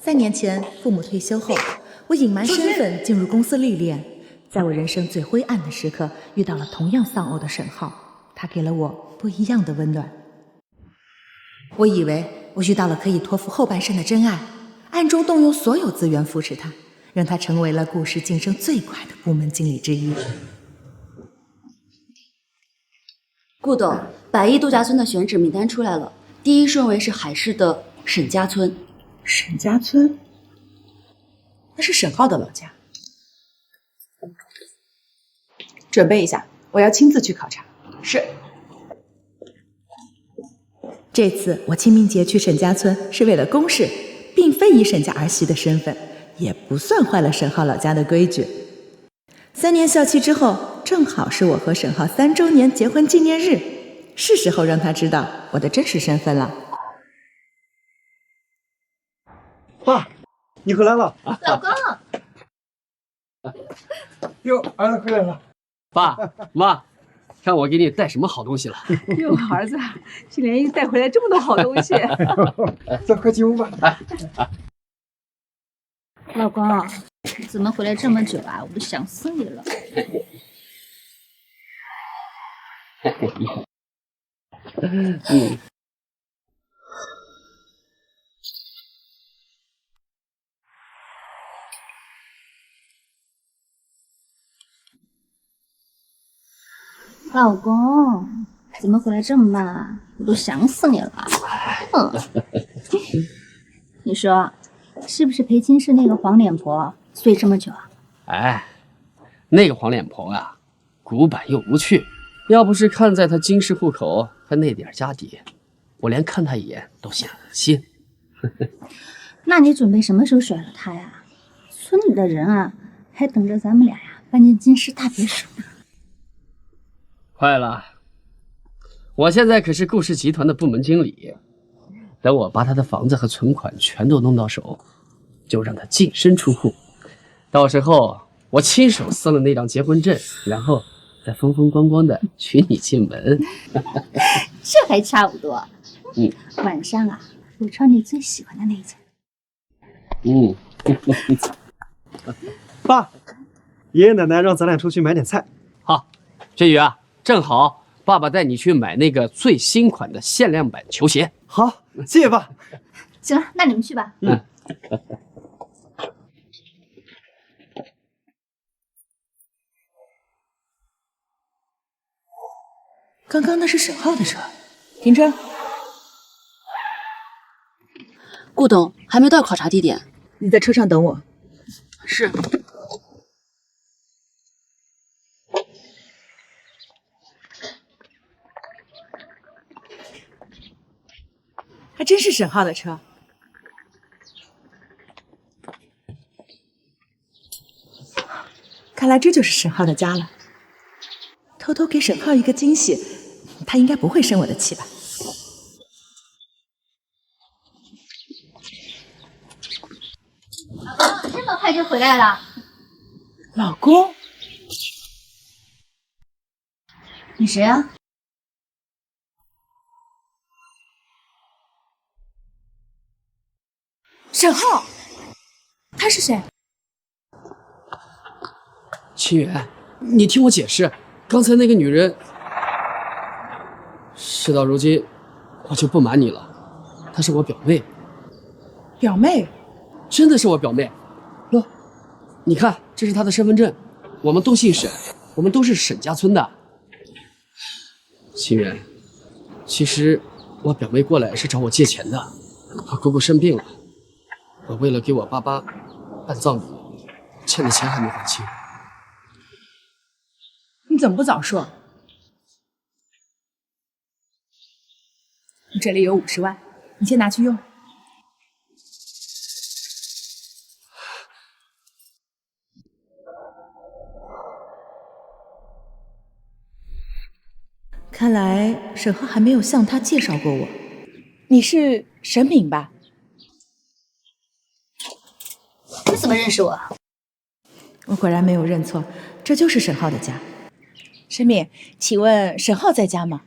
3年前，父母退休后，我隐瞒身份进入公司历练。在我人生最灰暗的时刻，遇到了同样丧偶的沈浩，他给了我不一样的温暖。我以为我遇到了可以托付后半生的真爱，暗中动用所有资源扶持他，让他成为了故事晋升最快的部门经理之一。顾董，100亿度假村的选址名单出来了，第1顺位是海市的沈家村。沈家村？那是沈浩的老家。准备一下，我要亲自去考察。是。这次我清明节去沈家村是为了公事，并非以沈家儿媳的身份，也不算坏了沈浩老家的规矩。3年效期之后，正好是我和沈浩3周年结婚纪念日，是时候让他知道我的真实身份了。爸，你回来了。老公。哟，儿子回来了。爸妈，看我给你带什么好东西了。哟，儿子，这连夜带回来这么多好东西。走，快进屋吧。老公，你怎么回来这么久啊？我都想死你了。老公，怎么回来这么慢啊？我都想死你了。你说，是不是裴金是那个黄脸婆，所以这么久啊？哎，那个黄脸婆啊，古板又无趣。要不是看在她金氏户口和那点家底，我连看她一眼都嫌恶心。那你准备什么时候甩了她呀？村里的人啊，还等着咱们俩呀搬进金氏大别墅呢。快了，我现在可是顾氏集团的部门经理，等我把他的房子和存款全都弄到手，就让他净身出户。到时候我亲手撕了那张结婚证，然后再风风光光的娶你进门。这还差不多。晚上啊，我穿你最喜欢的那件。爸，爷爷奶奶让咱俩出去买点菜。好，轩宇啊，正好爸爸带你去买那个最新款的限量版球鞋。好，谢谢爸。行了，那你们去吧。刚刚那是沈浩的车，停车。顾董还没到考察地点，你在车上等我。是。还真是沈浩的车。看来这就是沈浩的家了。偷偷给沈浩一个惊喜，他应该不会生我的气吧？老公，这么快就回来了？老公，你谁啊？沈浩，他是谁？清源，你听我解释，刚才那个女人，事到如今，我就不瞒你了，她是我表妹。表妹？真的是我表妹。喏，你看，这是她的身份证，我们都姓沈，我们都是沈家村的。清源，其实我表妹过来是找我借钱的，我姑姑生病了，我为了给我爸爸办葬礼，欠的钱还没还清。你怎么不早说？你这里有50万，你先拿去用。看来沈浩还没有向他介绍过我。你是沈敏吧？你怎么认识我？我果然没有认错，这就是沈浩的家。沈敏，请问沈浩在家吗？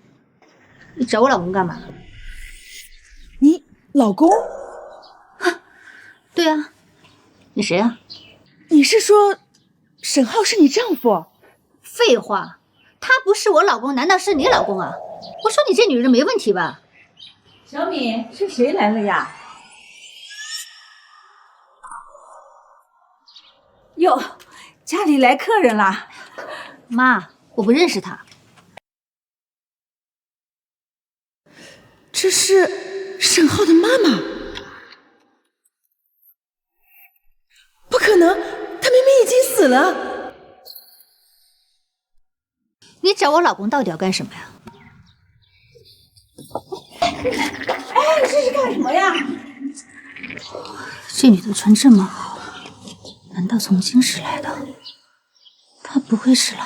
你找我老公干嘛？你老公？对啊，你谁啊？你是说沈浩是你丈夫？废话，他不是我老公，难道是你老公啊？我说你这女人没问题吧？小敏，是谁来了呀？哟，家里来客人啦！妈，我不认识他。这是沈浩的妈妈。不可能，他明明已经死了。你找我老公到底要干什么呀？哎，这是干什么呀？这女的穿这么好，难道从京师来的？她不会是来……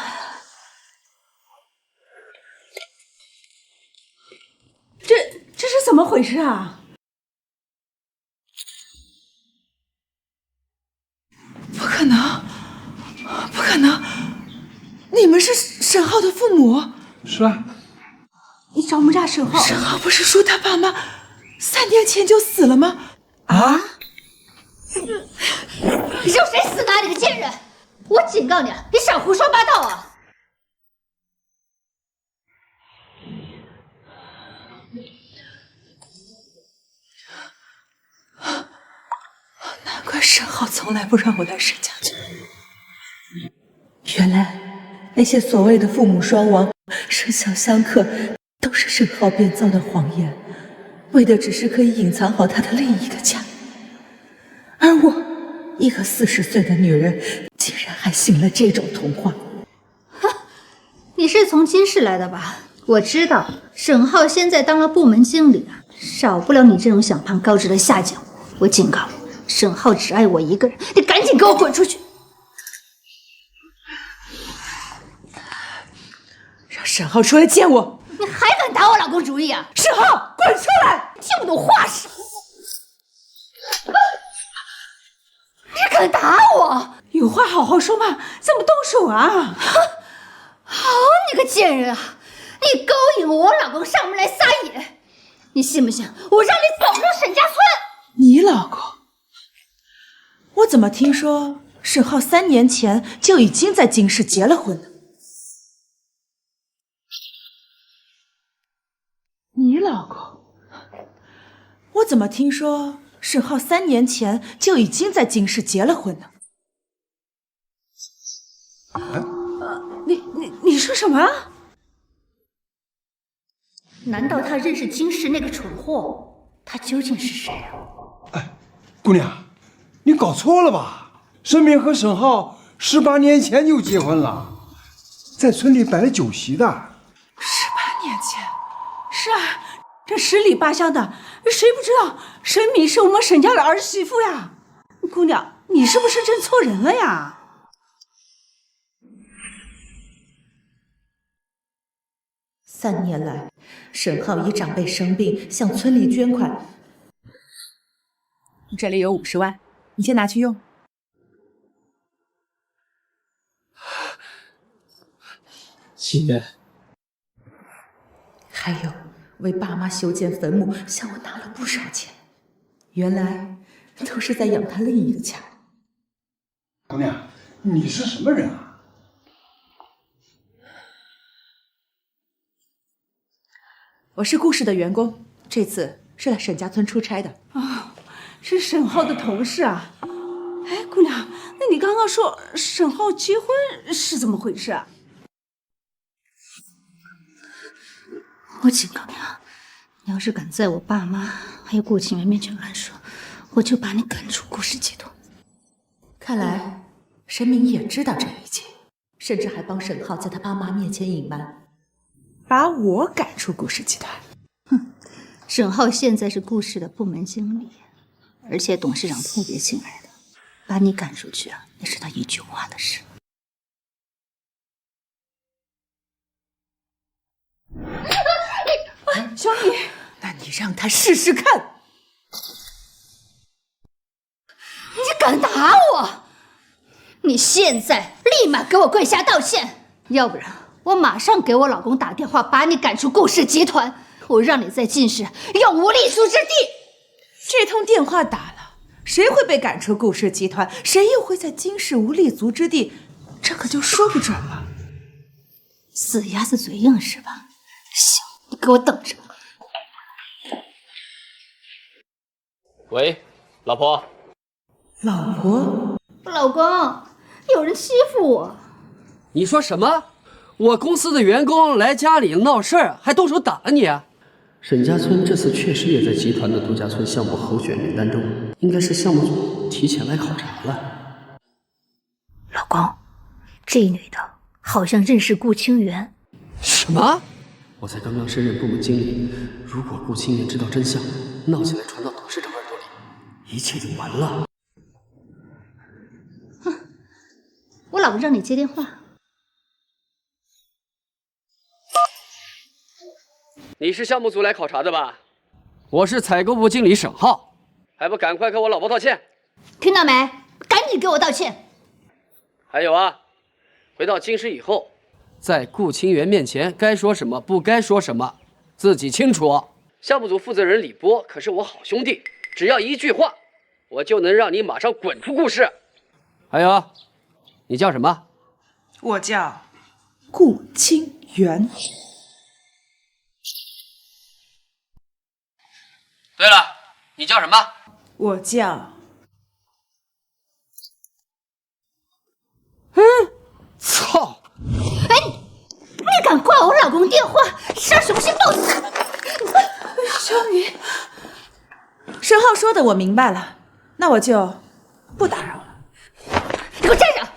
这是怎么回事啊？不可能，不可能！你们是沈浩的父母？是啊。你找我们家沈浩？沈浩不是说他爸妈3年前就死了吗？啊？你说谁死的？你个贱人！我警告你了，你少胡说八道啊！难怪沈浩从来不让我来沈家村。原来那些所谓的父母双亡、生肖相克，都是沈浩编造的谎言，为的只是可以隐藏好他的另一个家。而我，一个40岁的女人，竟然还信了这种童话。你是从京市来的吧？我知道，沈浩现在当了部门经理啊，少不了你这种想攀高枝的下贱。我警告你，沈浩只爱我一个人，你赶紧给我滚出去！让沈浩出来见我！你还敢打我老公主意啊？沈浩，滚出来！听不懂话是？你敢打我？有话好好说嘛，怎么动手啊？好你个贱人啊！你勾引我老公上门来撒野，你信不信我让你走出沈家村？你老公？我怎么听说沈浩3年前就已经在京市结了婚呢？你老公？我怎么听说沈浩3年前就已经在京市结了婚呢？你说什么？难道他认识京市那个蠢货？他究竟是谁啊？哎，姑娘，你搞错了吧？沈敏和沈浩18年前就结婚了，在村里摆了酒席的。18年前？是啊，这10里8乡的，谁不知道沈敏是我们沈家的儿媳妇呀？姑娘，你是不是认错人了呀？3年来，沈浩以长辈生病向村里捐款，这里有50万，你先拿去用。心愿。还有为爸妈修建坟墓，向我拿了不少钱，原来都是在养他另一个家。姑娘，你是什么人啊？我是顾氏的员工，这次是来沈家村出差的。是沈浩的同事啊。哎，姑娘，那你刚刚说沈浩结婚是怎么回事啊？我警告你啊，你要是敢在我爸妈还有顾清源面前乱说，我就把你赶出顾氏集团。看来沈敏也知道这一切，甚至还帮沈浩在他爸妈面前隐瞒，把我赶出顾氏集团。哼，沈浩现在是顾氏的部门经理，而且董事长特别信赖的，把你赶出去啊，那是他一句话的事。小米，那你让他试试看。你敢打我？你现在立马给我跪下道歉，要不然我马上给我老公打电话，把你赶出顾氏集团。我让你在晋市永无立足之地。这通电话打了，谁会被赶出顾氏集团？谁又会在金氏无立足之地？这可就说不准了。死鸭子嘴硬是吧？行，你给我等着。喂，老婆。老婆，老公，有人欺负我。你说什么？我公司的员工来家里闹事儿，还动手打了你？沈家村这次确实也在集团的度假村项目候选名单中，应该是项目组提前来考察了。老公，这女的好像认识顾清源。什么？我才刚刚升任部门经理，如果顾清源知道真相，闹起来传到董事长耳朵里，一切就完了。我老婆让你接电话。你是项目组来考察的吧？我是采购部经理沈浩，还不赶快跟我老婆道歉？听到没？赶紧给我道歉！还有啊，回到京师以后，在顾清源面前该说什么不该说什么，自己清楚。项目组负责人李波可是我好兄弟，只要一句话，我就能让你马上滚出顾氏。还有，你叫什么？我叫顾清源。对了，你叫什么？我叫……操！哎，你敢挂我老公电话，杀雄心豹子！小雨，沈浩说的我明白了，那我就不打扰了。你给我站着！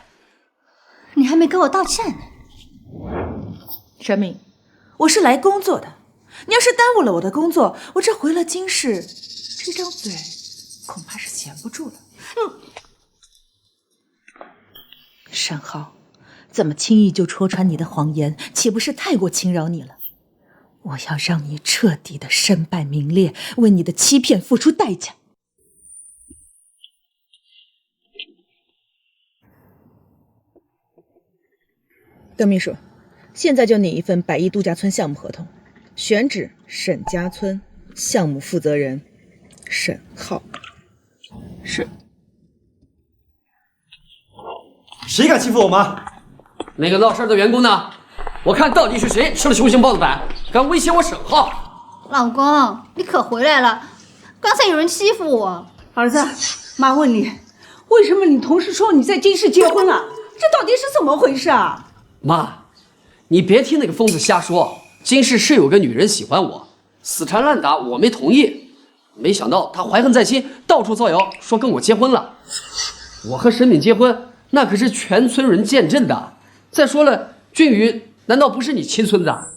你还没跟我道歉呢。陈敏，我是来工作的，你要是耽误了我的工作，我这回了京市，这张嘴恐怕是闲不住了。沈浩，怎么轻易就戳穿你的谎言，岂不是太过轻饶你了？我要让你彻底的身败名裂，为你的欺骗付出代价。邓秘书，现在就拟一份百亿度假村项目合同，选址沈家村，项目负责人沈浩。是。谁敢欺负我妈？那个闹事的员工呢？我看到底是谁吃了雄心豹子胆，敢威胁我沈浩？老公，你可回来了！刚才有人欺负我。儿子，妈问你，为什么你同事说你在京市结婚了？这到底是怎么回事啊？妈，你别听那个疯子瞎说，京市是有个女人喜欢我，死缠烂打，我没同意。没想到她怀恨在心，到处造谣说跟我结婚了。我和沈敏结婚，那可是全村人见证的。再说了，俊宇难道不是你亲孙子啊？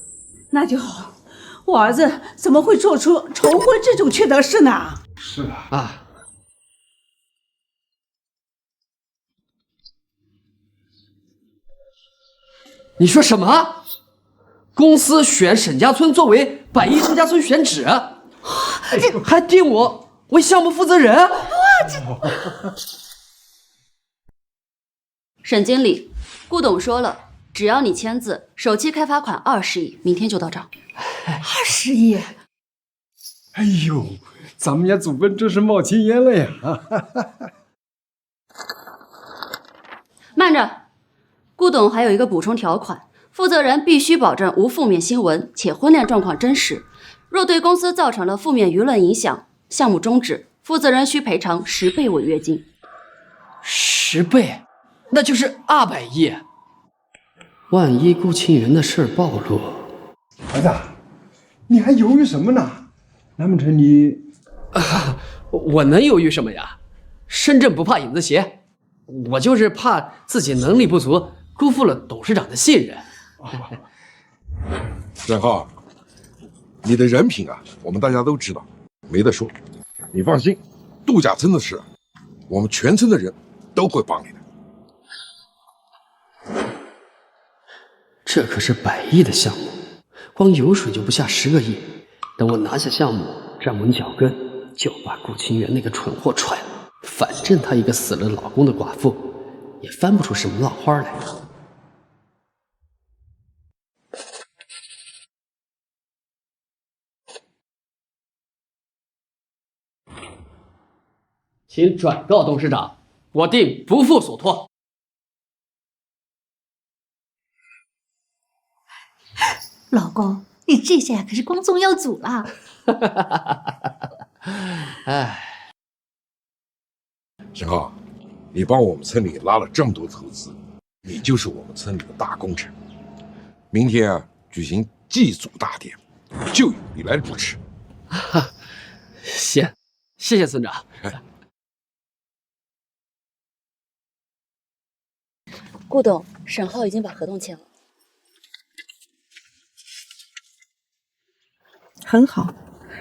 那就好，我儿子怎么会做出重婚这种缺德事呢？是的啊。你说什么？公司选沈家村作为百亿度假村选址，还定我为项目负责人？哇，沈经理，顾董说了，只要你签字，首期开发款20亿，明天就到账。20亿！哎呦，咱们家祖坟真是冒青烟了呀！慢着，顾董还有一个补充条款，负责人必须保证无负面新闻，且婚恋状况真实。若对公司造成了负面舆论影响，项目终止，负责人需赔偿10倍违约金。10倍，那就是200亿。万一顾清源的事暴露，儿子，你还犹豫什么呢？难不成你……我能犹豫什么呀？身正不怕影子斜，我就是怕自己能力不足，辜负了董事长的信任。沈浩，你的人品啊，我们大家都知道，没得说。你放心，度假村的事，我们全村的人都会帮你的。这可是100亿的项目，光油水就不下10个亿。等我拿下项目，站稳脚跟，就把顾清源那个蠢货踹了。反正她一个死了老公的寡妇，也翻不出什么浪花来。请转告董事长，我定不负所托。老公，你这下可是光宗耀祖了。哎，沈浩，你帮我们村里拉了这么多投资，你就是我们村里的大功臣。明天啊，举行祭祖大典，就由你来主持。行，谢谢村长。顾董，沈浩已经把合同签了。很好，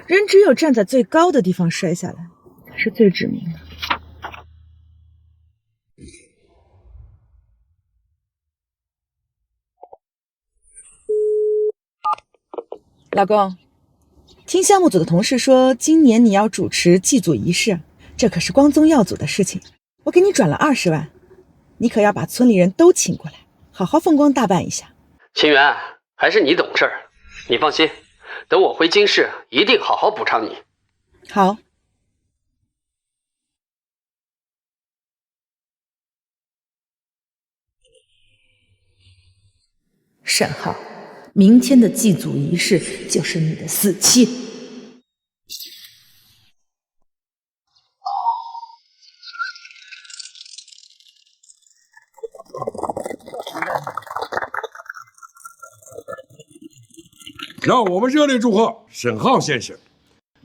人只有站在最高的地方摔下来，才是最致命的。老公，听项目组的同事说，今年你要主持祭祖仪式，这可是光宗耀祖的事情。我给你转了20万，你可要把村里人都请过来，好好风光大办一下。秦源，还是你懂事儿，你放心，等我回京市，一定好好补偿你。好。沈浩，明天的祭祖仪式就是你的死期。让我们热烈祝贺沈浩先生，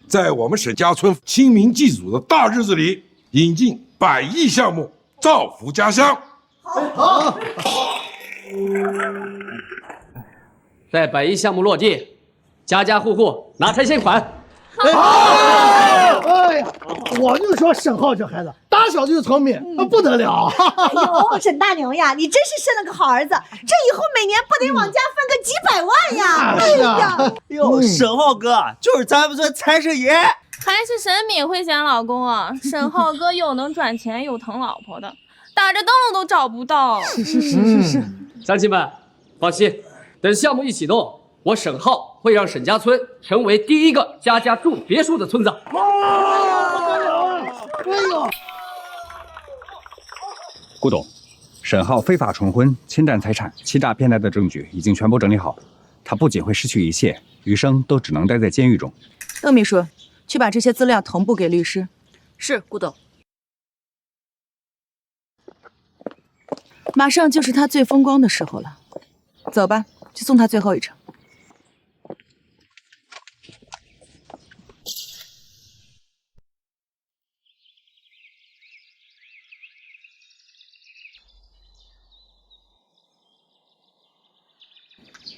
在我们沈家村清明祭祖的大日子里，引进100亿项目，造福家乡。好。在100亿项目落地，家家户户拿拆迁款。哎呀，我就说沈浩这孩子打小就聪明，不得了。哎呦，沈大牛呀，你真是生了个好儿子，这以后每年不得往家分个几百万呀！哎呀，哟，沈浩哥就是咱们村财神爷。还是沈敏会选老公啊！沈浩哥又能赚钱又疼老婆的，打着灯笼都找不到。是。乡亲们，放心，等项目一启动，我沈浩会让沈家村成为第一个家家住别墅的村子。顾董，沈浩非法重婚、侵占财产、欺诈骗财的证据已经全部整理好，他不仅会失去一切，余生都只能待在监狱中。邓秘书，去把这些资料同步给律师。是，顾董。马上就是他最风光的时候了，走吧，去送他最后一程。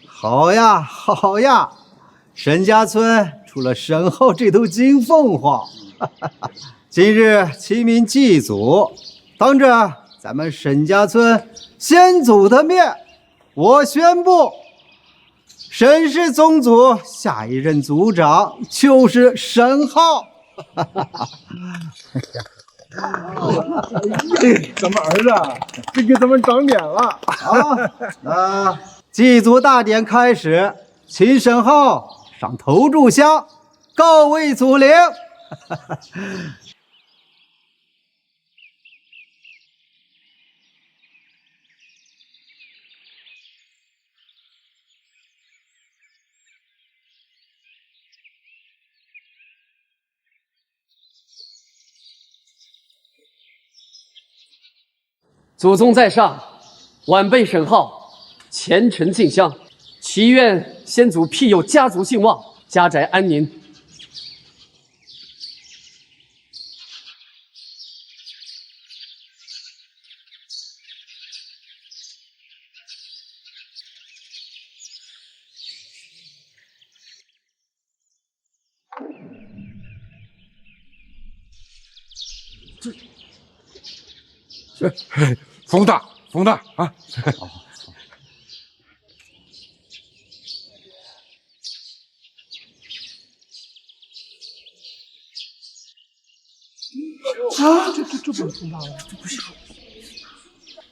好呀，好呀，沈家村出了沈浩这头金凤凰。今日清明祭祖，当着咱们沈家村先祖的面，我宣布，沈氏宗族下一任族长就是沈浩。咱们儿子这给咱们长脸了啊！祭祖大典开始，请沈浩上头炷香，告慰祖灵。祖宗在上，晚辈沈浩虔诚进香，祈愿先祖庇佑家族兴旺，家宅安宁。风大啊！这不是风大了，这不是。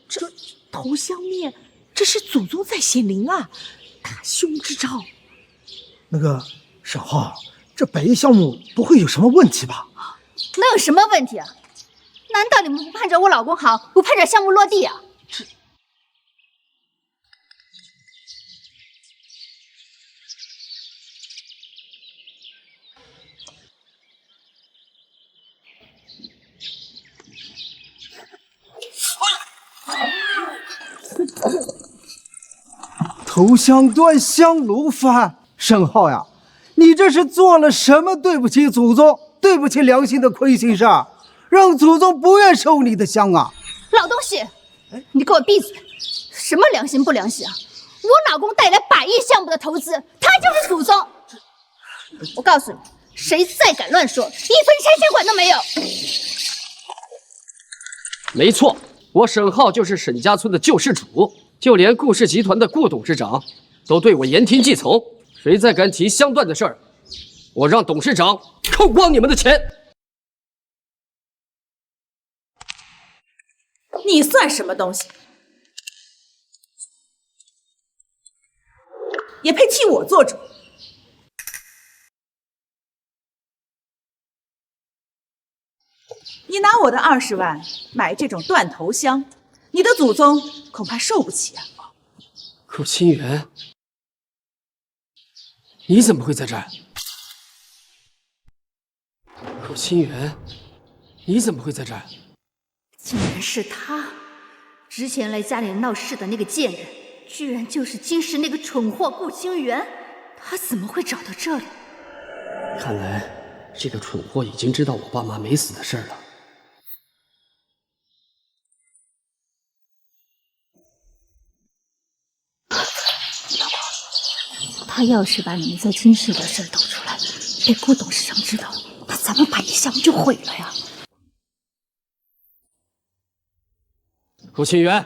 这头香面，这是祖宗在显灵啊，大凶之兆。那个沈浩，这100亿项目不会有什么问题吧？能有什么问题啊？难道你们不盼着我老公好，不盼着项目落地啊？头香断，香炉翻。沈浩呀，你这是做了什么对不起祖宗、对不起良心的亏心事儿，让祖宗不愿收你的香啊！老东西，你给我闭嘴！什么良心不良心啊？我老公带来100亿项目的投资，他就是祖宗。我告诉你，谁再敢乱说，1分拆迁款都没有。没错，我沈浩就是沈家村的救世主，就连顾氏集团的顾董事长都对我言听计从。谁再敢提香断的事儿，我让董事长扣光你们的钱。你算什么东西？也配替我做主？你拿我的20万买这种断头香，你的祖宗恐怕受不起啊！顾清源，你怎么会在这儿？顾清源，你怎么会在这儿？竟然是他！之前来家里闹事的那个贱人，居然就是金氏那个蠢货顾清源。他怎么会找到这里？看来这个蠢货已经知道我爸妈没死的事儿了。他要是把你们在金氏的事抖出来，被顾董事长知道，那咱们100亿项目就毁了呀！顾清源，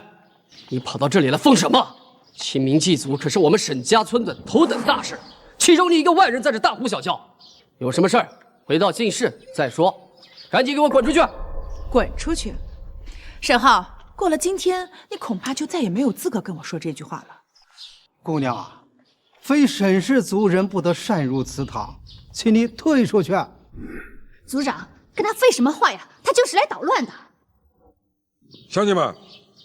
你跑到这里来疯什么？清明祭祖可是我们沈家村的头等大事，岂容你一个外人在这大呼小叫？有什么事儿回到进室再说，赶紧给我滚出去！滚出去！沈浩，过了今天，你恐怕就再也没有资格跟我说这句话了。姑娘啊，非沈氏族人不得擅入祠堂，请你退出去。族长，跟他废什么话呀？他就是来捣乱的。乡亲们，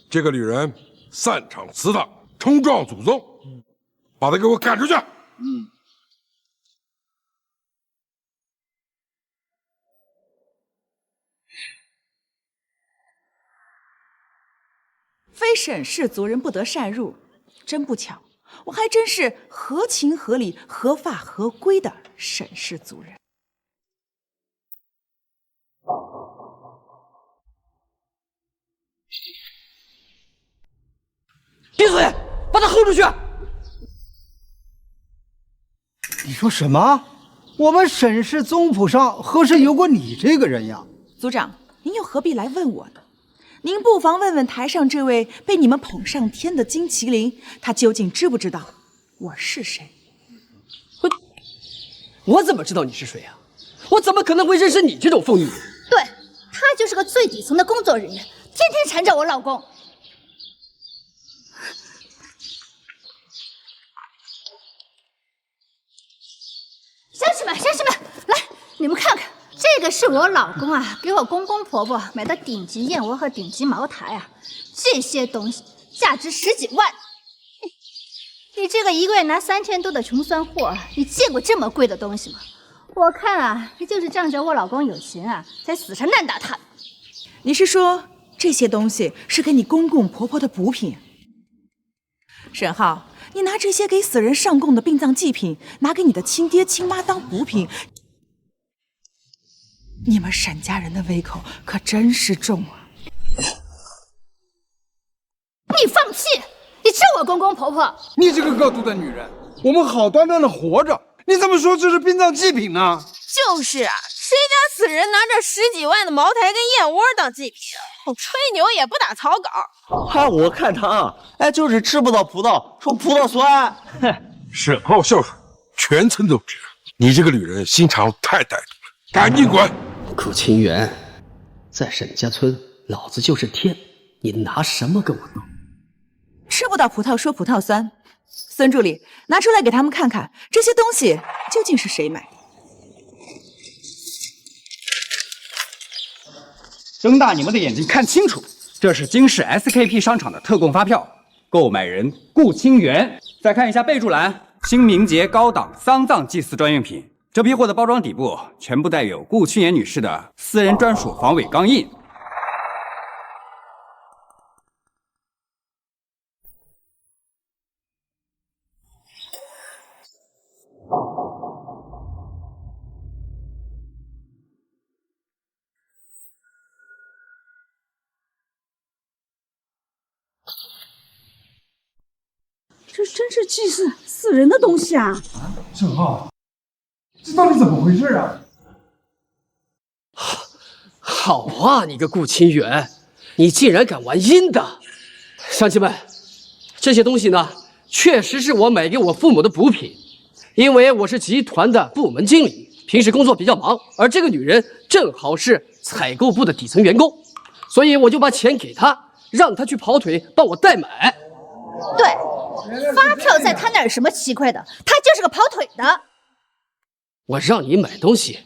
这个女人擅闯祠堂，冲撞祖宗，把她给我赶出去！非沈氏族人不得擅入，真不巧，我还真是合情合理、合法合规的沈氏族人。闭嘴！把他轰出去！你说什么？我们沈氏宗谱上何时有过你这个人呀？族长，您又何必来问我呢？您不妨问问台上这位被你们捧上天的金麒麟，他究竟知不知道我是谁？我怎么知道你是谁啊？我怎么可能会认识你这种凤女？对，他就是个最底层的工作人员，天天缠着我老公。乡亲们，乡亲们，来，你们看看，这个是我老公啊，给我公公婆婆买的顶级燕窝和顶级茅台啊，这些东西价值10几万。你这个一个月拿3000多的穷酸货，你见过这么贵的东西吗？我看啊，这就是仗着我老公有钱啊，才死缠烂打他。你是说这些东西是给你公公婆婆的补品？沈浩，你拿这些给死人上供的殡葬祭品，拿给你的亲爹亲妈当补品，你们沈家人的胃口可真是重啊！你放弃！你吃我公公婆婆！你这个恶毒的女人，我们好端端的活着，你怎么说这是殡葬祭品呢？就是啊，谁家死人拿着10几万的茅台跟燕窝当祭品，吹牛也不打草稿。嗨，我看他啊，就是吃不到葡萄说葡萄酸。沈浩孝顺，全村都知道。你这个女人心肠太歹毒了，赶紧滚！顾清源，在沈家村，老子就是天，你拿什么跟我斗？吃不到葡萄说葡萄酸。孙助理，拿出来给他们看看，这些东西究竟是谁买的？睁大你们的眼睛看清楚，这是京市 SKP 商场的特供发票，购买人顾清源。再看一下备注栏，新明节高档丧葬祭祀专用品。这批货的包装底部全部带有顾清源女士的私人专属防伪钢印。这真是祭祀死人的东西啊！沈浩，这到底怎么回事啊？好啊，你个顾清源，你竟然敢玩阴的！乡亲们，这些东西呢，确实是我买给我父母的补品，因为我是集团的部门经理，平时工作比较忙，而这个女人正好是采购部的底层员工，所以我就把钱给她，让她去跑腿帮我代买。对，发票在他那儿有什么奇怪的？他就是个跑腿的。我让你买东西，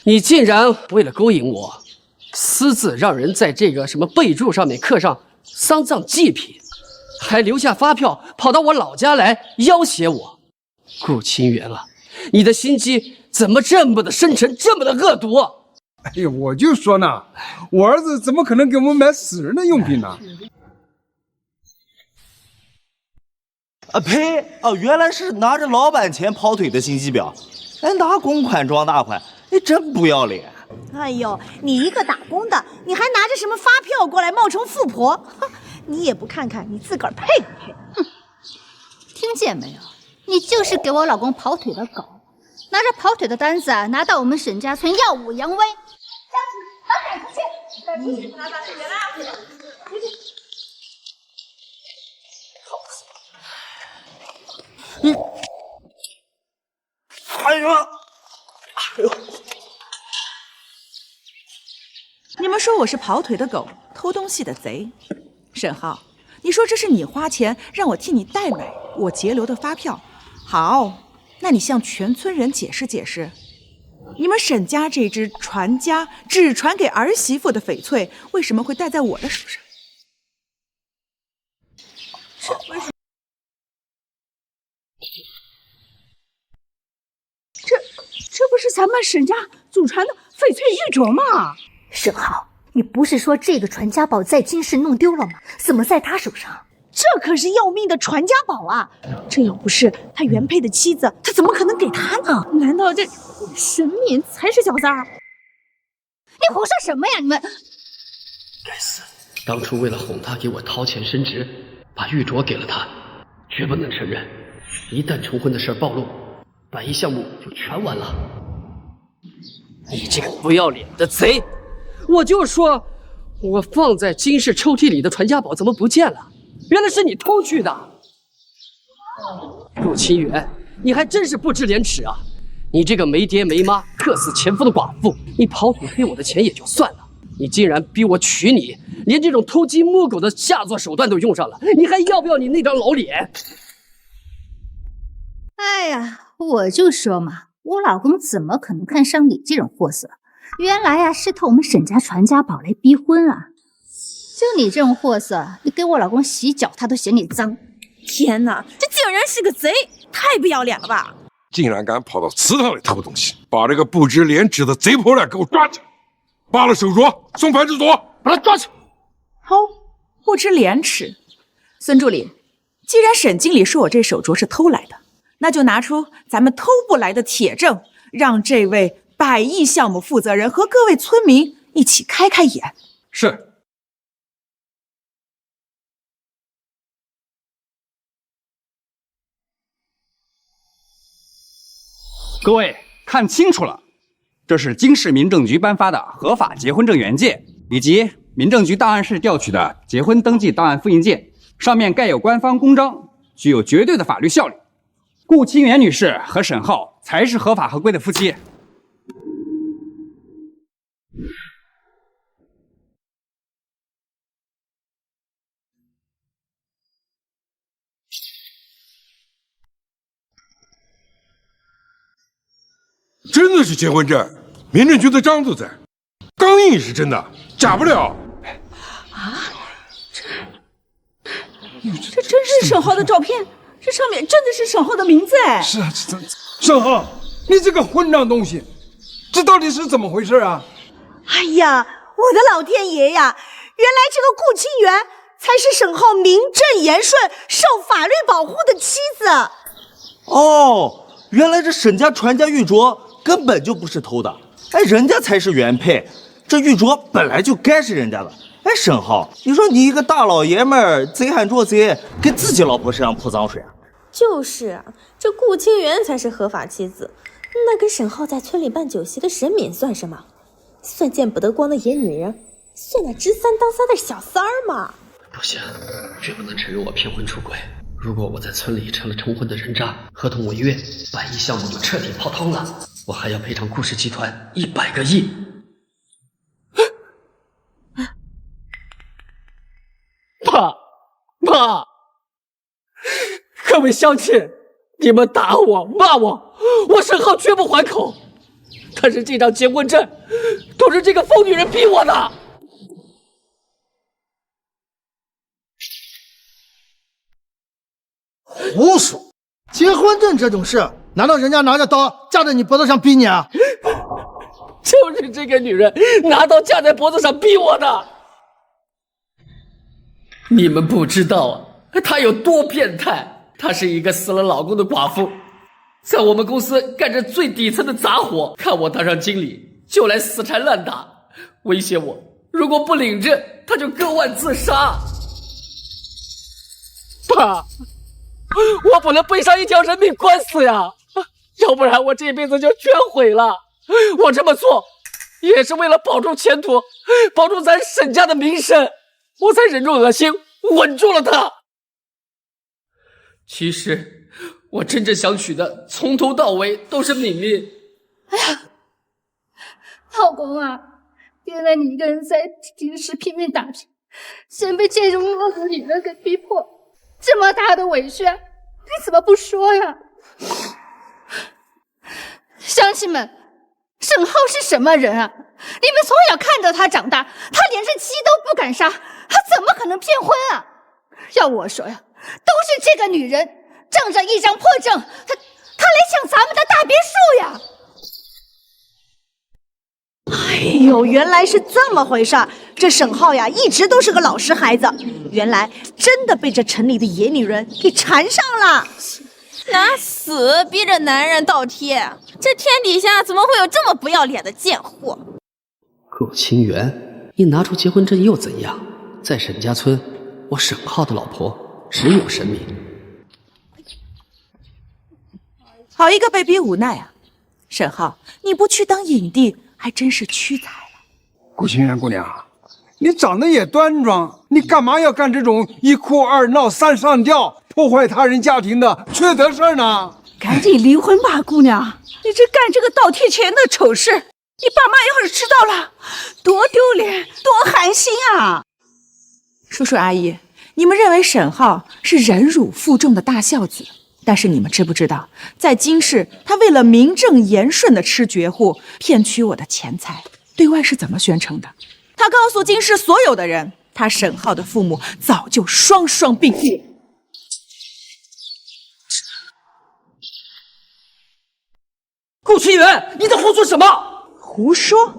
你竟然为了勾引我，私自让人在这个什么备注上面刻上丧葬祭品，还留下发票跑到我老家来要挟我。顾清源啊，你的心机怎么这么的深沉，这么的恶毒？哎呀，我就说呢，我儿子怎么可能给我们买死人的用品呢？啊呸！哦，原来是拿着老板钱跑腿的心机婊。哎，拿公款装大款，你真不要脸！哎呦，你一个打工的，你还拿着什么发票过来冒充富婆？哼，你也不看看你自个儿配不配？哼，听见没有？你就是给我老公跑腿的狗，拿着跑腿的单子啊，拿到我们沈家村耀武扬威。将其把赶出去！赶出去！拿去！别拉！回去！哎呦，哎呦！你们说我是跑腿的狗，偷东西的贼。沈浩，你说这是你花钱让我替你代买我截留的发票，好，那你向全村人解释解释，你们沈家这只传家只传给儿媳妇的翡翠，为什么会戴在我的手上？这不是咱们沈家祖传的翡翠玉镯吗？沈浩，你不是说这个传家宝在京市弄丢了吗？怎么在他手上？这可是要命的传家宝啊！这要不是他原配的妻子，他怎么可能给他呢？难道这神明才是小三儿？你胡说什么呀？你们！该死！当初为了哄他给我掏钱升职，把玉镯给了他，绝不能承认。一旦重婚的事暴露，百亿项目就全完了。你这个不要脸的贼！我就说，我放在金氏抽屉里的传家宝怎么不见了？原来是你偷去的！陆清源，你还真是不知廉耻啊！你这个没爹没妈、客死前夫的寡妇，你跑腿黑我的钱也就算了，你竟然逼我娶你，连这种偷鸡摸狗的下作手段都用上了，你还要不要你那张老脸？哎呀，我就说嘛，我老公怎么可能看上你这种货色？原来呀，是偷我们沈家传家宝来逼婚啊！就你这种货色，你给我老公洗脚，他都嫌你脏。天哪，这竟然是个贼，太不要脸了吧！竟然敢跑到祠堂里偷东西，把这个不知廉耻的贼婆娘给我抓起来，扒了手镯，送派出所，把他抓起来。好，不知廉耻。孙助理，既然沈经理说我这手镯是偷来的，那就拿出咱们偷不来的铁证，让这位百亿项目负责人和各位村民一起开开眼。是。各位看清楚了，这是京市民政局颁发的合法结婚证原件，以及民政局档案室调取的结婚登记档案复印件，上面盖有官方公章，具有绝对的法律效力。顾清源女士和沈浩才是合法合规的夫妻。真的是结婚证，民政局的章都在，钢印是真的。假不了。这真是沈浩的照片，这上面真的是沈浩的名字哎！是啊，沈浩，你这个混账东西，这到底是怎么回事啊？哎呀，我的老天爷呀！原来这个顾清源才是沈浩名正言顺、受法律保护的妻子。哦，原来这沈家传家玉镯根本就不是偷的，哎，人家才是原配，这玉镯本来就该是人家的。哎，沈浩，你说你一个大老爷们儿，贼喊捉贼，给自己老婆身上泼脏水啊？就是啊，这顾清源才是合法妻子，那跟沈浩在村里办酒席的沈敏算什么？算见不得光的野女人，算那知三当三的小三儿吗？不行，绝不能承认我骗婚出轨。如果我在村里成了重婚的人渣，合同违约，100亿项目就彻底泡汤了。我还要赔偿顾氏集团100个亿。爸，各位乡亲，你们打我骂我，我沈浩绝不还口。但是这张结婚证都是这个疯女人逼我的。胡说！结婚证这种事，难道人家拿着刀架在你脖子上逼你啊？就是这个女人拿刀架在脖子上逼我的。你们不知道啊，她有多变态！她是一个死了老公的寡妇，在我们公司干着最底层的杂活，看我当上经理就来死缠烂打，威胁我如果不领证，她就割腕自杀。爸，我不能背上一条人命官司呀，要不然我这辈子就全毁了。我这么做也是为了保住前途，保住咱沈家的名声，我才忍住恶心，稳住了他。其实我真正想娶的从头到尾都是敏敏。哎呀，老公啊，原来你一个人在京师拼命打拼，先被这种恶毒女人给逼迫，这么大的委屈你怎么不说呀？乡亲们，沈浩是什么人啊？你们从小看着他长大，他连是妻都不敢杀，他怎么可能骗婚啊？要我说呀，都是这个女人仗着一张破证，她来抢咱们的大别墅呀！哎呦，原来是这么回事儿！这沈浩呀，一直都是个老实孩子，原来真的被这城里的野女人给缠上了。拿死逼着男人倒贴，这天底下怎么会有这么不要脸的贱货？顾清源，你拿出结婚证又怎样？在沈家村，我沈浩的老婆只有沈敏。好一个被逼无奈啊！沈浩，你不去当影帝，还真是屈才了。顾清源姑娘，你长得也端庄，你干嘛要干这种1哭2闹3上吊，破坏他人家庭的缺德事儿呢？赶紧离婚吧，姑娘！你这干这个倒贴钱的丑事，你爸妈要是知道了，多丢脸，多寒心啊！叔叔阿姨，你们认为沈浩是忍辱负重的大孝子，但是你们知不知道，在京市，他为了名正言顺的吃绝户，骗取我的钱财，对外是怎么宣称的？他告诉京市所有的人，他沈浩的父母早就双双病逝。顾清源，你在胡说什么？胡说！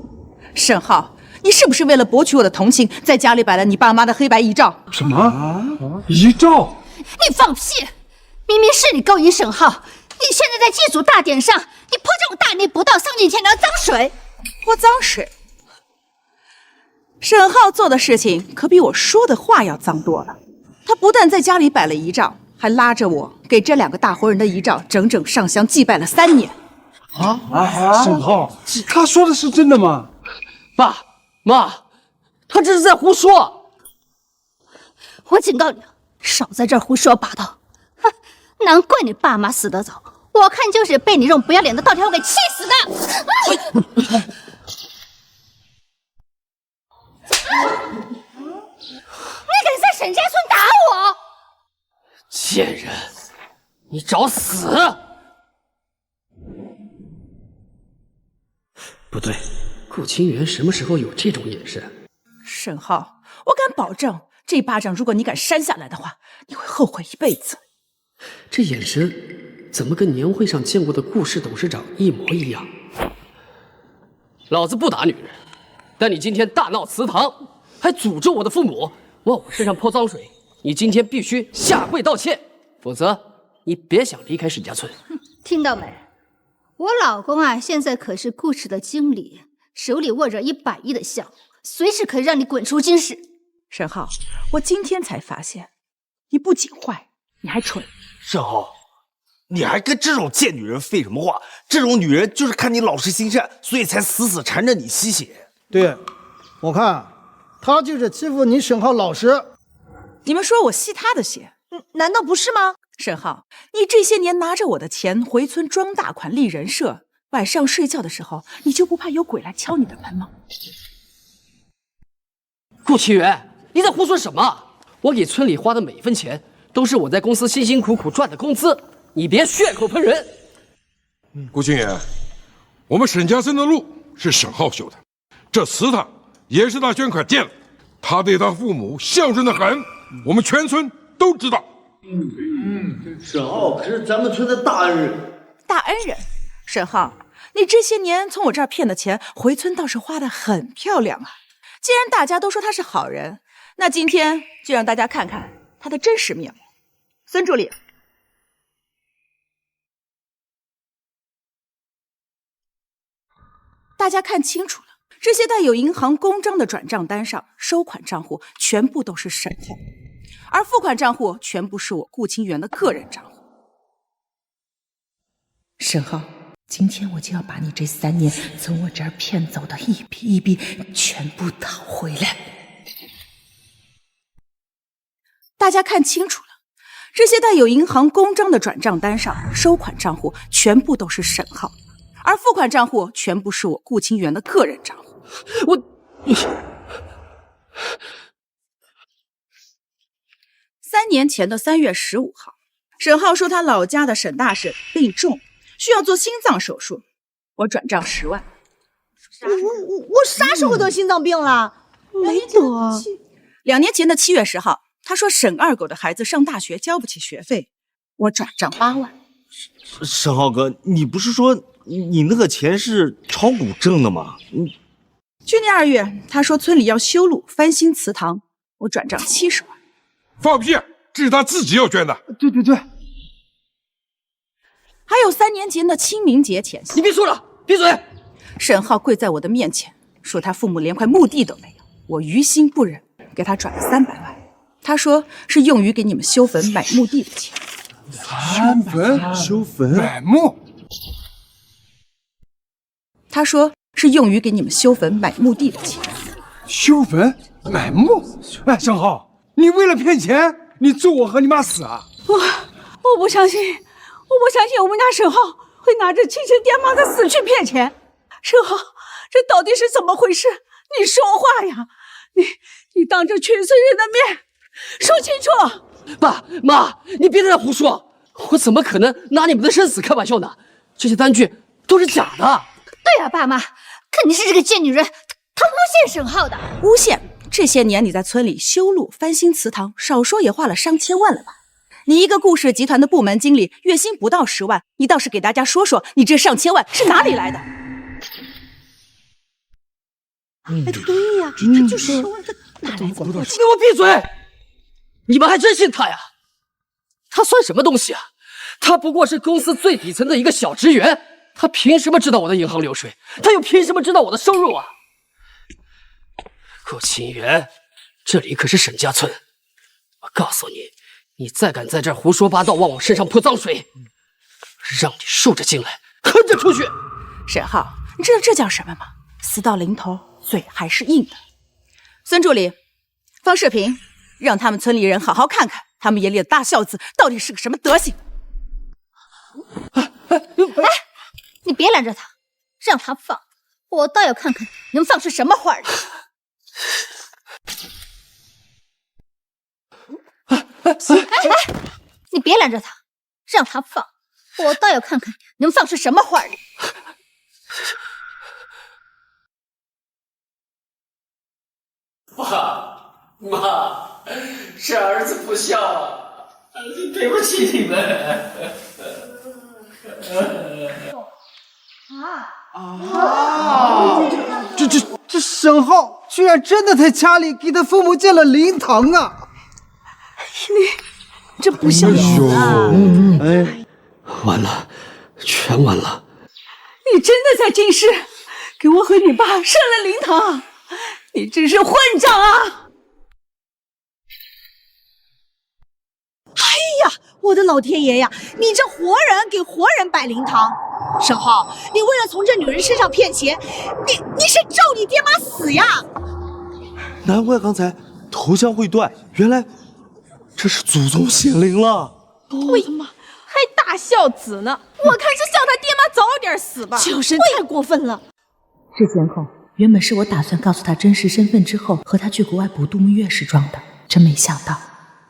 沈浩，你是不是为了博取我的同情，在家里摆了你爸妈的黑白遗照？什么？遗照？你放屁！明明是你勾引沈浩，你现在在祭祖大典上，你泼这种大逆不道、丧尽天良的脏水！泼脏水？沈浩做的事情可比我说的话要脏多了。他不但在家里摆了遗照，还拉着我给这2个大活人的遗照整整上香祭拜了3年。沈浩，他说的是真的吗？爸妈，他这是在胡说！我警告你，少在这儿胡说八道！哼，难怪你爸妈死得早，我看就是被你这种不要脸的倒贴货给气死的！你敢在沈家村打我！贱人，你找死！不对，顾清源什么时候有这种眼神？沈浩，我敢保证，这巴掌如果你敢扇下来的话，你会后悔一辈子。这眼神怎么跟年会上见过的顾氏董事长一模一样？老子不打女人，但你今天大闹祠堂，还诅咒我的父母，往我身上泼脏水，你今天必须下跪道歉，否则你别想离开沈家村。听到没？我老公啊，现在可是顾氏的经理，手里握着100亿的项目，随时可以让你滚出京市。沈浩，我今天才发现，你不仅坏，你还蠢。沈浩，你还跟这种贱女人废什么话？这种女人就是看你老实心善，所以才死死缠着你吸血。对，我看她就是欺负你沈浩老实。你们说我吸她的血，难道不是吗？沈浩，你这些年拿着我的钱回村装大款立人设，晚上睡觉的时候，你就不怕有鬼来敲你的门吗？顾清源，你在胡说什么？我给村里花的每一分钱，都是我在公司辛辛苦苦赚的工资，你别血口喷人。顾清源，我们沈家村的路是沈浩修的，这祠堂也是他捐款建的，他对他父母孝顺的很，我们全村都知道。沈浩可是咱们村的大恩人。大恩人，沈浩，你这些年从我这儿骗的钱，回村倒是花得很漂亮啊。既然大家都说他是好人，那今天就让大家看看他的真实面目。孙助理，大家看清楚了，这些带有银行公章的转账单上，收款账户全部都是沈浩，而付款账户全部是我顾清源的个人账户。沈浩，今天我就要把你这3年从我这儿骗走的一笔一笔全部讨回来。大家看清楚了，这些带有银行公章的转账单上，收款账户全部都是沈浩，而付款账户全部是我顾清源的个人账户。3年前的3月15号，沈浩说他老家的沈大婶病重，需要做心脏手术，我转账10万。我啥时候得心脏病了？没得。2年前的7月10号，他说沈二狗的孩子上大学交不起学费，我转账8万。沈浩哥，你不是说你那个钱是炒股挣的吗？去年2月，他说村里要修路翻新祠堂，我转账70万。放屁！这是他自己要捐的。对对对。还有3年前的清明节前夕，你别说了，闭嘴！沈浩跪在我的面前，说他父母连块墓地都没有，我于心不忍，给他转了300万。他说是用于给你们修坟买墓地的钱。修坟买墓。他说是用于给你们修坟买墓地的钱。修坟买墓？哎，沈浩，你为了骗钱，你咒我和你妈死啊？我不相信，我不相信我们家沈浩会拿着亲生爹妈的死去骗钱。沈浩，这到底是怎么回事？你说话呀！你当着全村人的面说清楚。爸妈，你别在这胡说，我怎么可能拿你们的生死开玩笑呢？这些单据都是假的。对啊，爸妈，肯定是这个贱女人，她诬陷沈浩的。诬陷？这些年你在村里修路翻新祠堂，少说也花了上千万了吧？你一个顾氏集团的部门经理，月薪不到10万，你倒是给大家说说，你这上千万是哪里来的？对呀，他就是说的，哪来的？你给我闭嘴！你们还真信他呀？他算什么东西啊？他不过是公司最底层的一个小职员，他凭什么知道我的银行流水？他又凭什么知道我的收入啊？顾清源，这里可是沈家村，我告诉你，你再敢在这儿胡说八道，往我身上泼脏水，让你竖着进来，横着出去！沈浩，你知道这叫什么吗？死到临头，嘴还是硬的。孙助理，放视频，让他们村里人好好看看，他们眼里的大孝子到底是个什么德行。哎，你别拦着他，让他放，我倒要看看能放出什么花来。你别拦着他，让他放，我倒要看看能放出什么花来。妈，是儿子不孝啊，对不起你们。这沈浩居然真的在家里给他父母建了灵堂啊！这不像你啊！完了，全完了！你真的在京师给我和你爸设了灵堂？你真是混账啊！哎呀，我的老天爷呀！你这活人给活人摆灵堂，沈浩，你为了从这女人身上骗钱，你是咒你爹妈死呀！难怪刚才头像会断，原来这是祖宗显灵了。对嘛，还大孝子呢！我看是叫他爹妈早点死吧。就是太过分了。事前后，原本是我打算告诉他真实身份之后，和他去国外补度蜜月时装的，真没想到，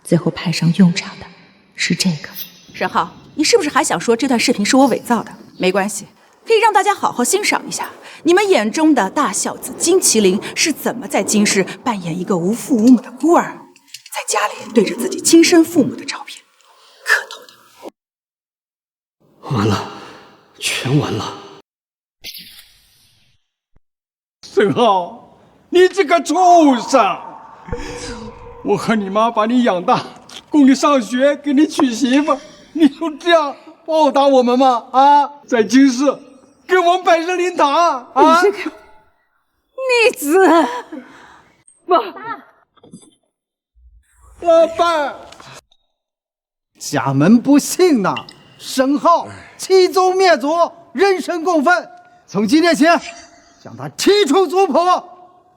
最后派上用场的是这个。沈浩，你是不是还想说这段视频是我伪造的？没关系，可以让大家好好欣赏一下你们眼中的大孝子金麒麟是怎么在京师扮演一个无父无母的孤儿，在家里对着自己亲生父母的照片磕头的。完了，全完了！沈浩，你这个畜生！我和你妈把你养大，供你上学，给你娶媳妇，你就这样报答我们吗？啊，在京师给我们摆设灵堂啊！你这个逆子！老伴，家门不幸呐！沈浩弃宗灭祖，人神共愤。从今天起，将他踢出族谱，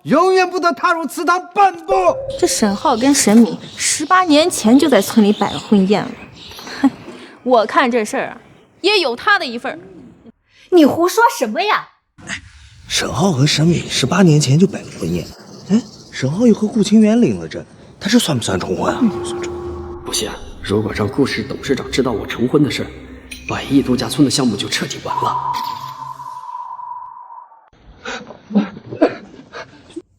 永远不得踏入祠堂半步。这沈浩跟沈敏18年前就在村里摆了婚宴了，哼，我看这事儿啊，也有他的一份。你胡说什么呀？沈浩和沈敏18年前就摆了婚宴，哎，沈浩又和顾清源领了证，他这算不算重婚啊？不行，如果让顾氏董事长知道我重婚的事，100亿度假村的项目就彻底完了。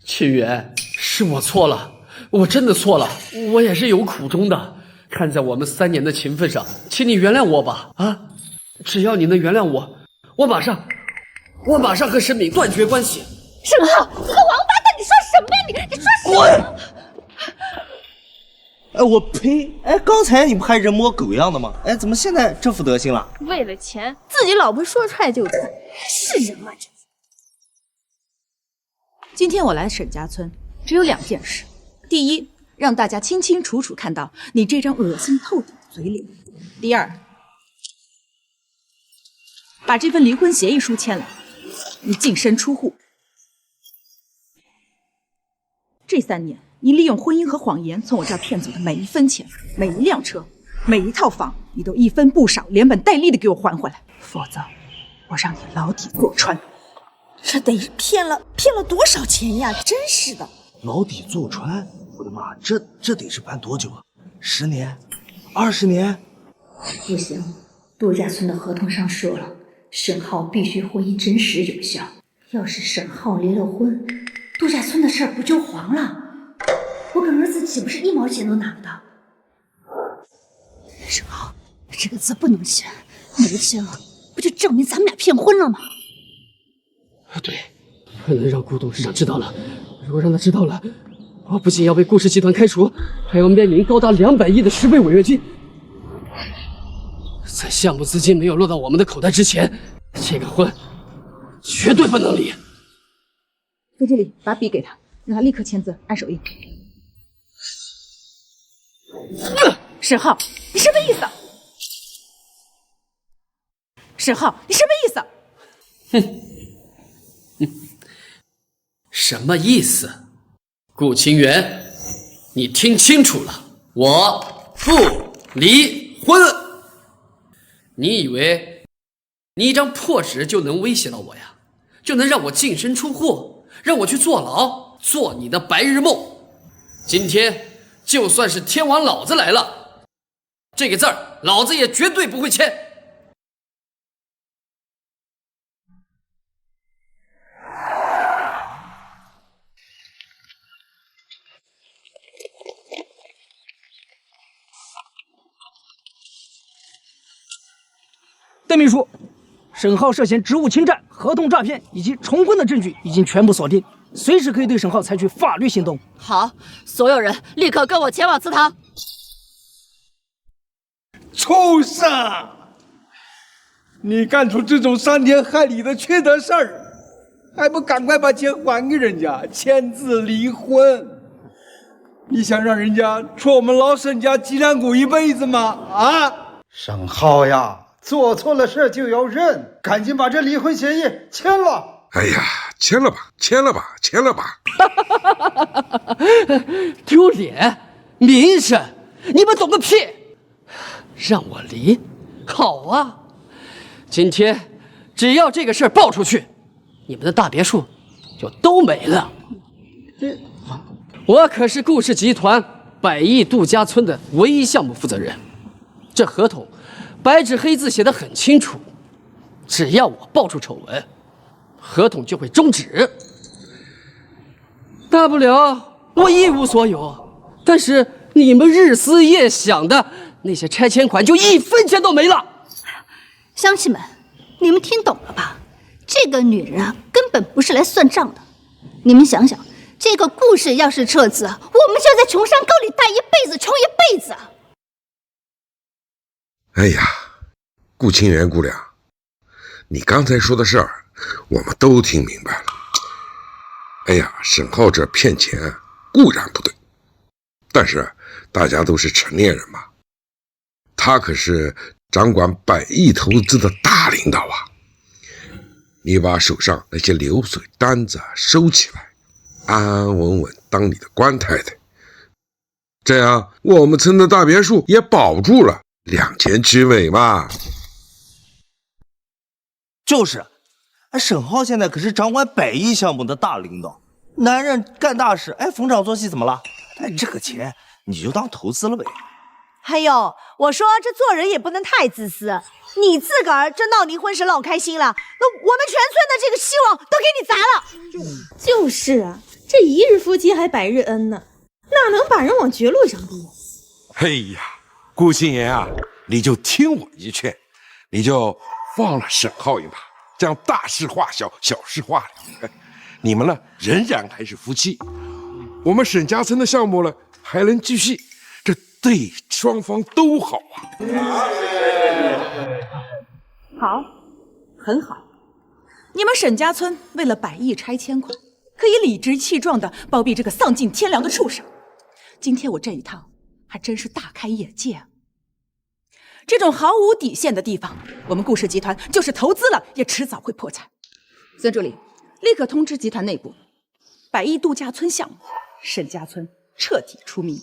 清源，是我错了，我真的错了，我也是有苦衷的。看在我们3年的情分上，请你原谅我吧。啊，只要你能原谅我，我马上和沈敏断绝关系。沈浩，你个王八蛋，你说什么呀？你说什么？哎，我呸！哎，刚才你不还人模狗样的吗？哎，怎么现在这副德行了？为了钱，自己老婆说踹就踹，是人吗？这今天我来沈家村，只有2件事：第一，让大家清清楚楚看到你这张恶心透顶的嘴脸；第二，把这份离婚协议书签了，你净身出户。这3年，你利用婚姻和谎言从我这儿骗走的每一分钱、每一辆车、每一套房，你都一分不少，连本带利的给我还回来，否则我让你牢底坐穿。这得骗了多少钱呀？真是的，牢底坐穿！我的妈，这得是办多久啊？10年、20年？不行，度假村的合同上说了，沈浩必须婚姻真实有效。要是沈浩离了婚，度假村的事儿不就黄了？我跟儿子岂不是1毛钱都拿不到？沈浩，这个字不能签，没签了，不就证明咱们俩骗婚了吗？对，不能让顾董事长知道了。如果让他知道了，我不仅要被顾氏集团开除，还要面临高达200亿的10倍违约金。在项目资金没有落到我们的口袋之前，这个婚绝对不能离。在这里，把笔给他，让他立刻签字，按手印。沈浩，你什么意思？沈浩，你什么意思？什么意思？顾清源，你听清楚了，我不离婚。你以为你一张破纸就能威胁到我呀？就能让我净身出户，让我去坐牢，做你的白日梦？今天就算是天王老子来了，这个字儿老子也绝对不会签。邓秘书，沈浩涉嫌职务侵占、合同诈骗以及重婚的证据已经全部锁定，随时可以对沈浩采取法律行动。好，所有人立刻跟我前往祠堂。畜生！你干出这种伤天害理的缺德事儿，还不赶快把钱还给人家，签字离婚？你想让人家戳我们老沈家脊梁骨一辈子吗？啊！沈浩呀，做错了事就要认，赶紧把这离婚协议签了。哎呀，签了吧，签了吧，签了吧！丢脸，名声，你们懂个屁！让我离？好啊！今天只要这个事儿爆出去，你们的大别墅就都没了。我可是顾氏集团百亿度假村的唯一项目负责人，这合同白纸黑字写得很清楚，只要我爆出丑闻，合同就会终止。大不了我一无所有，但是你们日思夜想的那些拆迁款就1分钱都没了。乡亲们，你们听懂了吧？这个女人啊，根本不是来算账的。你们想想，这个顾氏要是撤资，我们就要在穷山沟里待一辈子，穷一辈子。哎呀，顾清源姑娘，你刚才说的事儿，我们都听明白了。哎呀，沈浩这骗钱固然不对，但是大家都是成年人嘛，他可是掌管100亿投资的大领导啊！你把手上那些流水单子收起来，安安稳稳当你的官太太，这样我们村的大别墅也保住了，两全其美嘛。就是，沈浩现在可是掌管100亿项目的大领导，男人干大事，逢场作戏怎么了？这个钱你就当投资了呗。还有，我说这做人也不能太自私。你自个儿这闹离婚时老开心了，那我们全村的这个希望都给你砸了。就是啊，这一日夫妻还百日恩呢，哪能把人往绝路上逼？哎呀，顾心言啊，你就听我一劝，你就放了沈浩一马，将大事化小，小事化了。你们呢，仍然还是夫妻，我们沈家村的项目呢还能继续，这对双方都好啊。好，很好。你们沈家村为了100亿拆迁款，可以理直气壮地包庇这个丧尽天良的畜生。今天我这一趟还真是大开眼界啊！这种毫无底线的地方，我们顾氏集团就是投资了，也迟早会破产。孙助理，立刻通知集团内部，100亿度假村项目，沈家村彻底出名。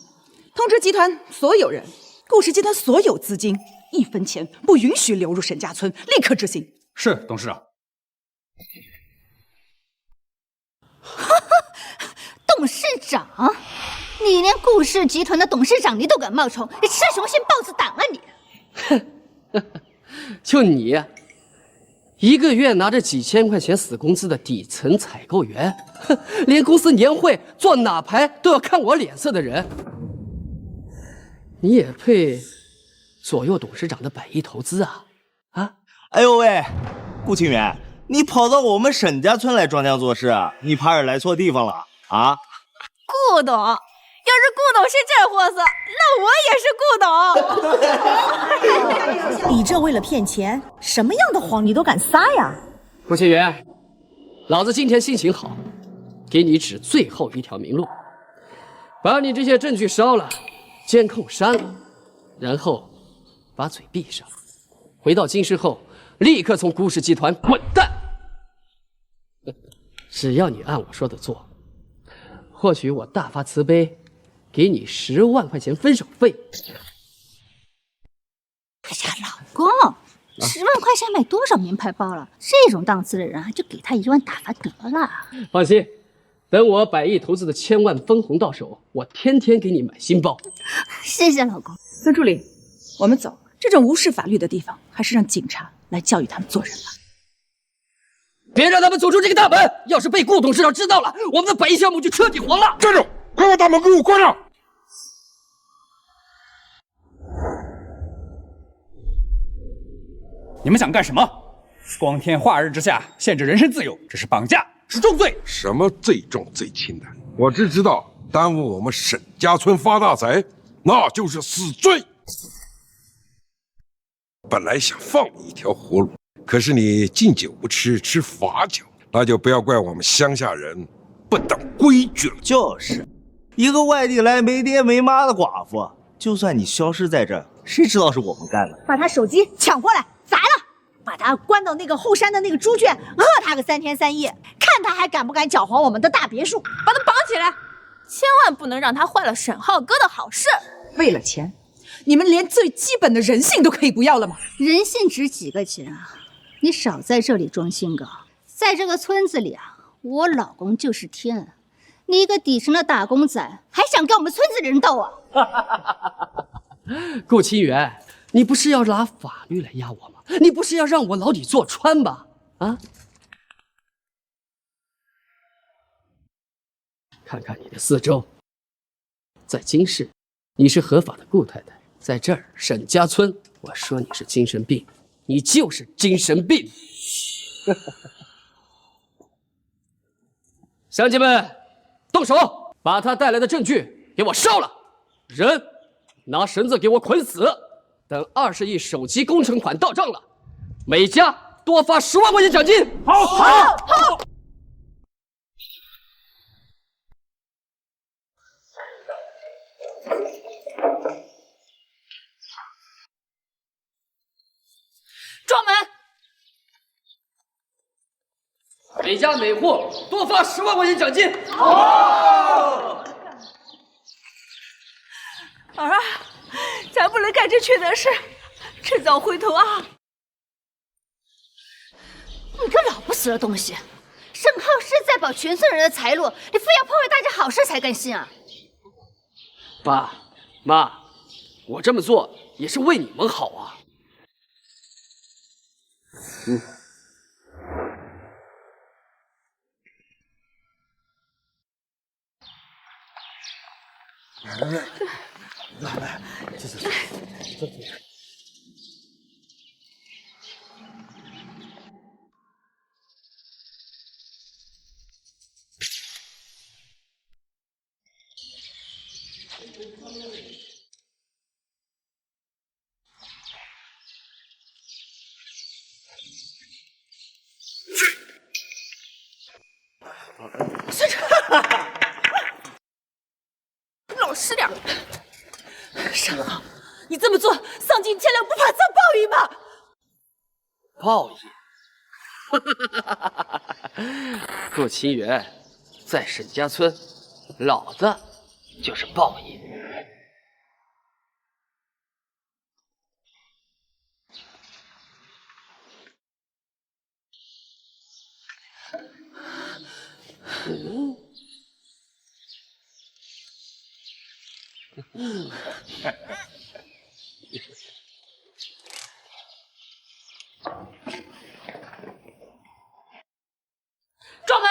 通知集团所有人，顾氏集团所有资金1分钱不允许流入沈家村，立刻执行。是，董事长。董事长，你连顾氏集团的董事长你都敢冒充，你吃雄心豹子胆啊你！就你呀，一个月拿着几千块钱死工资的底层采购员，连公司年会做哪排都要看我脸色的人，你也配左右董事长的100亿投资啊？啊！哎呦喂，顾清源，你跑到我们沈家村来装腔作势，你怕是来错地方了啊？顾董，要是顾董是这货色，那我也是顾董。你这为了骗钱，什么样的谎你都敢撒呀？顾清源，老子今天心情好，给你指最后一条明路，把你这些证据烧了，监控删了，然后把嘴闭上，回到京师后立刻从顾氏集团滚蛋。只要你按我说的做，或许我大发慈悲，给你10万块钱分手费。哎呀，老公，10万块钱买多少名牌包了？这种档次的人啊，就给他1万打发得了。放心，等我100亿投资的1000万分红到手，我天天给你买新包。谢谢老公。孙助理，我们走。这种无视法律的地方，还是让警察来教育他们做人吧。别让他们走出这个大门！要是被顾董事长知道了，我们的100亿项目就彻底黄了。站住！快把大门给我关上！你们想干什么？光天化日之下限制人身自由，这是绑架，是重罪。什么最重最轻的？我只知道耽误我们沈家村发大财，那就是死罪。本来想放你一条活路，可是你敬酒不吃，吃罚酒，那就不要怪我们乡下人不懂规矩了。就是一个外地来没爹没妈的寡妇，就算你消失在这，谁知道是我们干的？把他手机抢过来砸了，把他关到那个后山的那个猪圈，饿他个3天3夜，看他还敢不敢搅黄我们的大别墅。把他绑起来，千万不能让他坏了沈浩哥的好事。为了钱，你们连最基本的人性都可以不要了吗？人性值几个钱啊？你少在这里装清高。在这个村子里啊，我老公就是天。你一个底层的打工仔，还想跟我们村子人斗啊？顾清源，你不是要拿法律来压我吗？你不是要让我牢底坐穿吧？啊！看看你的四周，在京市，你是合法的顾太太；在这儿，沈家村，我说你是精神病，你就是精神病。乡亲们，动手，把他带来的证据给我烧了，人拿绳子给我捆死。等20亿手机工程款到账了，每家多发10万块钱奖金。好。撞门！每家每户多发10万块钱奖金。好。儿啊，咱不能干这缺德事，迟早回头啊！你个老不死的东西！沈浩是在保全村人的财路，你非要破坏大家好事才甘心啊！爸妈，我这么做也是为你们好啊。来，这。村长，老实点。沈浩，你这么做丧尽天良，不怕遭报应吗？报应？顾清源，在沈家村，老子就是报应。撞门！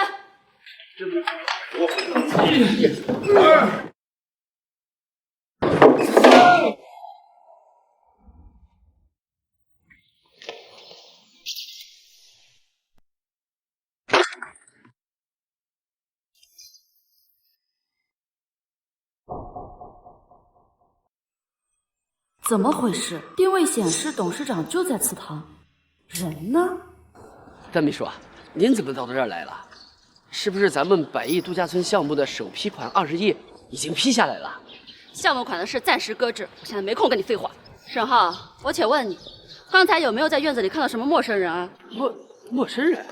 怎么回事？定位显示董事长就在祠堂，人呢？段秘书，您怎么到这儿来了？是不是咱们100亿度假村项目的首批款20亿已经批下来了？项目款的事暂时搁置，我现在没空跟你废话。沈浩，我且问你，刚才有没有在院子里看到什么陌生人啊？陌生人？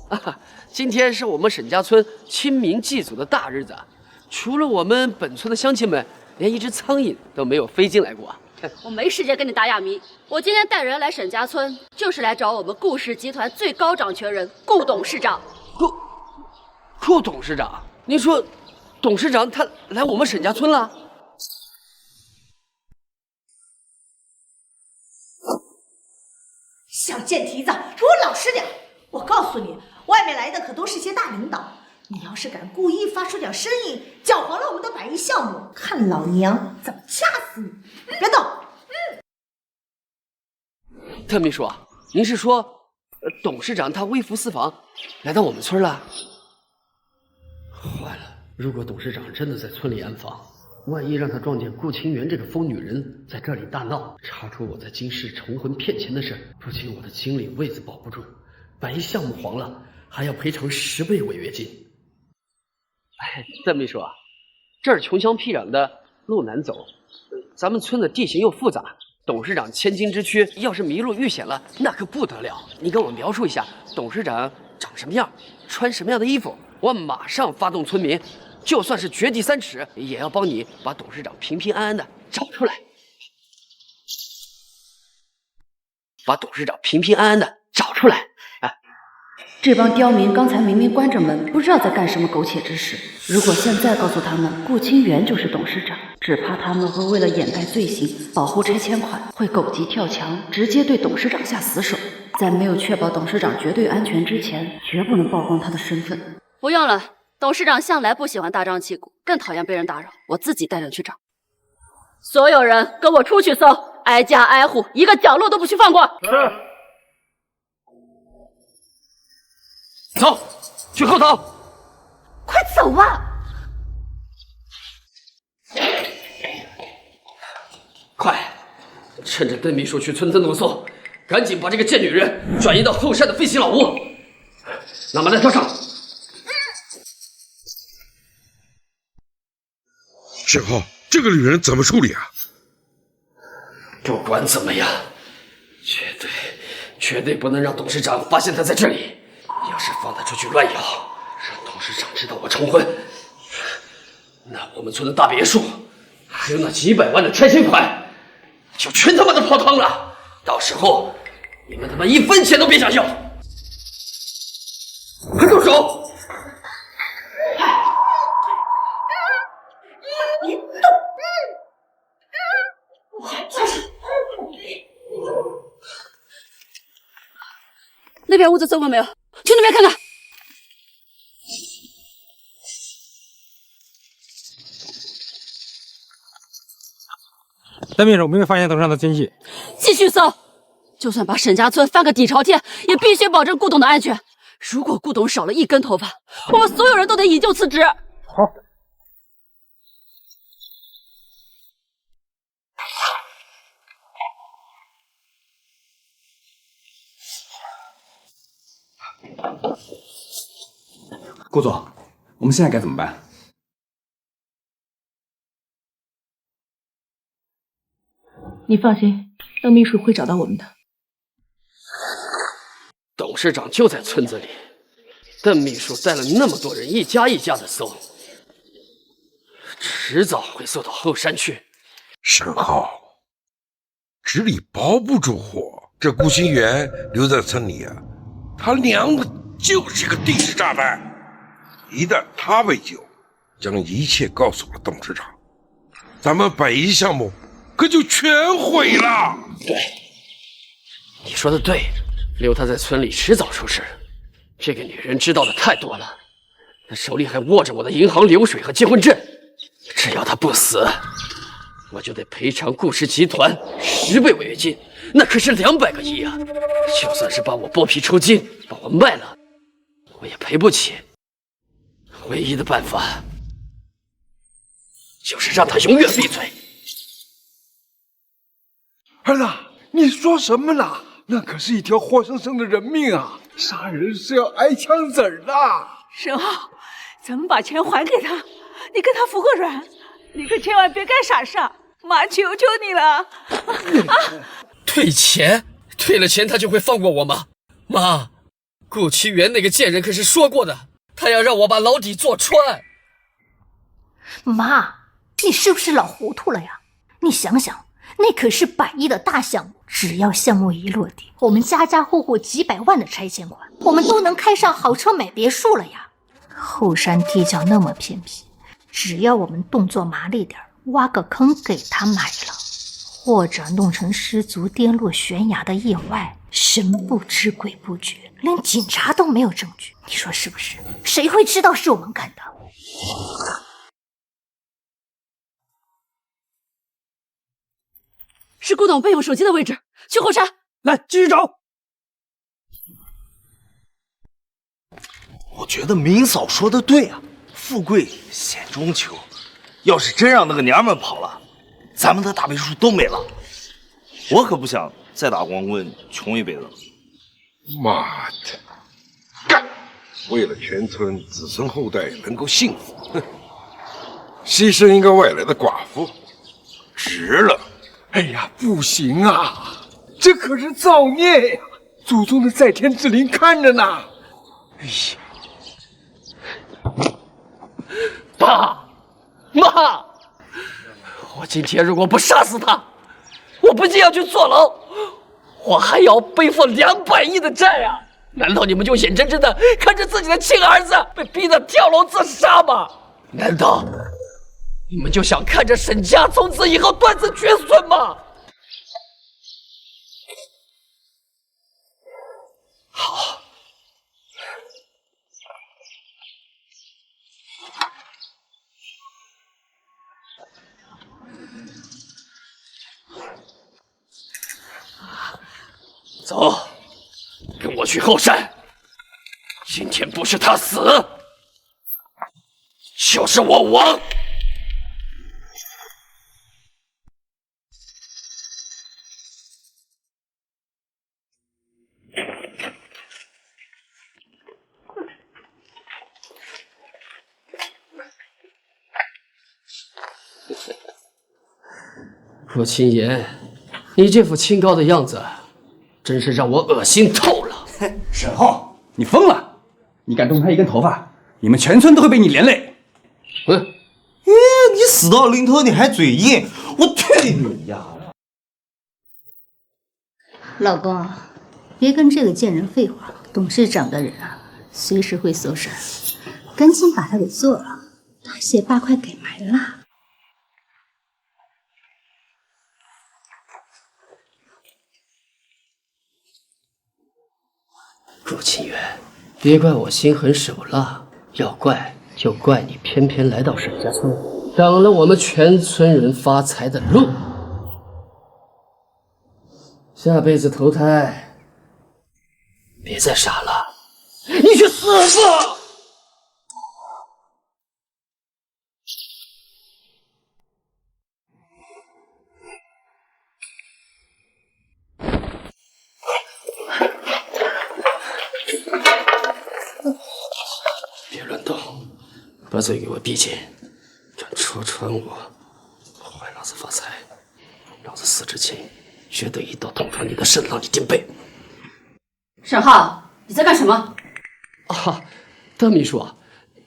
啊，今天是我们沈家村清明祭祖的大日子，除了我们本村的乡亲们，连一只苍蝇都没有飞进来过。我没时间跟你打哑谜。我今天带人来沈家村，就是来找我们顾氏集团最高掌权人顾董事长。顾董事长，您说，董事长他来我们沈家村了？小贱蹄子，给我老实点！我告诉你，外面来的可都是些大领导，你要是敢故意发出点声音，搅黄了我们的100亿项目，看老娘怎么掐死你！别动！特秘书，您是说，董事长他微服私访，来到我们村了？坏了，如果董事长真的在村里安防，万一让他撞见顾清源这个疯女人在这里大闹，查出我在京市重婚骗钱的事，不仅我的经理位子保不住，万一项目黄了，还要赔偿10倍违约金。哎，邓秘书啊，这儿穷乡僻壤的，路难走，咱们村的地形又复杂，董事长千金之躯，要是迷路遇险了，那可不得了。你跟我描述一下，董事长长什么样，穿什么样的衣服，我马上发动村民，就算是掘地3尺，也要帮你把董事长平平安安的找出来。把董事长平平安安的找出来。这帮刁民刚才明明关着门，不知道在干什么苟且之事。如果现在告诉他们顾清源就是董事长，只怕他们会为了掩盖罪行、保护拆迁款，会狗急跳墙，直接对董事长下死手。在没有确保董事长绝对安全之前，绝不能曝光他的身份。不用了，董事长向来不喜欢大张旗鼓，更讨厌被人打扰，我自己带人去找。所有人跟我出去搜，挨家挨户，一个角落都不许放过。是。走，去后头。快走啊！快，趁着邓秘书去村子弄搜，赶紧把这个贱女人转移到后山的废弃老屋。那么来跳上。沈浩，这个女人怎么处理啊？不管怎么样，绝对不能让董事长发现她在这里。要是放她出去乱咬，让董事长知道我重婚，那我们村的大别墅，还有那几百万的拆迁款，就全他妈的泡汤了。到时候你们他妈1分钱都别想要！快动手！你动！那边屋子搜过没有？去那边看看。邓秘书没有发现头上的踪迹，继续搜，就算把沈家村翻个底朝天，也必须保证顾董的安全。如果顾董少了1根头发，我们所有人都得引咎辞职。好。顾总，我们现在该怎么办？你放心，邓秘书会找到我们的。董事长就在村子里，邓秘书带了那么多人，一家一家的搜，迟早会搜到后山去。沈浩，纸里包不住火，这顾清源留在村里啊，他娘的就是个定时炸弹。一旦他被救，将一切告诉了董事长，咱们北一项目可就全毁了。对，你说的对，留他在村里迟早出事。这个女人知道的太多了，她手里还握着我的银行流水和结婚证。只要她不死，我就得赔偿顾氏集团10倍违约金，那可是200个亿啊！就算是把我剥皮抽筋，把我卖了，我也赔不起。唯一的办法就是让他永远闭嘴。儿子，你说什么呢？那可是一条活生生的人命啊！杀人是要挨枪子儿的。沈浩，咱们把钱还给他，你跟他服个软，你可千万别干傻事，妈求求你了！退钱？退了钱他就会放过我吗？妈，顾清源那个贱人可是说过的，他要让我把牢底坐穿。妈，你是不是老糊涂了呀？你想想，那可是100亿的大项目，只要项目一落地，我们家家户户几百万的拆迁款，我们都能开上豪车买别墅了呀。后山地窖那么偏僻，只要我们动作麻利点，挖个坑给他埋了，或者弄成失足跌落悬崖的意外，神不知鬼不觉，连警察都没有证据，你说是不是？谁会知道是我们干的？是顾董备用手机的位置，去后山。来，继续找。我觉得明嫂说的对啊，富贵险中求。要是真让那个娘们跑了，咱们的大别墅都没了。我可不想再打光棍穷一辈子。妈的，干！为了全村子孙后代能够幸福，哼，牺牲一个外来的寡妇，值了。哎呀，不行啊，这可是造孽呀！祖宗的在天之灵看着呢。哎呀，爸妈，我今天如果不杀死他，我不仅要去坐牢，我还要背负200亿的债啊！难道你们就眼睁睁的看着自己的亲儿子被逼得跳楼自杀吗？难道你们就想看着沈家从此以后断子绝孙吗？好，走，跟我去后山。今天不是他死，就是我亡。顾青言，你这副清高的样子，真是让我恶心透了。沈浩，你疯了！你敢动他一根头发，你们全村都会被你连累。你死到临头你还嘴硬，我退你呀！老公，别跟这个贱人废话，董事长的人啊，随时会搜身，赶紧把他给做了，大卸8块给埋了。顾清源，别怪我心狠手辣，要怪就怪你偏偏来到沈家村，挡了我们全村人发财的路。下辈子投胎，别再傻了，你去死吧！别乱动，把嘴给我闭紧！敢戳穿我，坏老子发财！老子死之前，绝对一刀捅穿你的肾，让你垫背！沈浩，你在干什么？啊，邓秘书，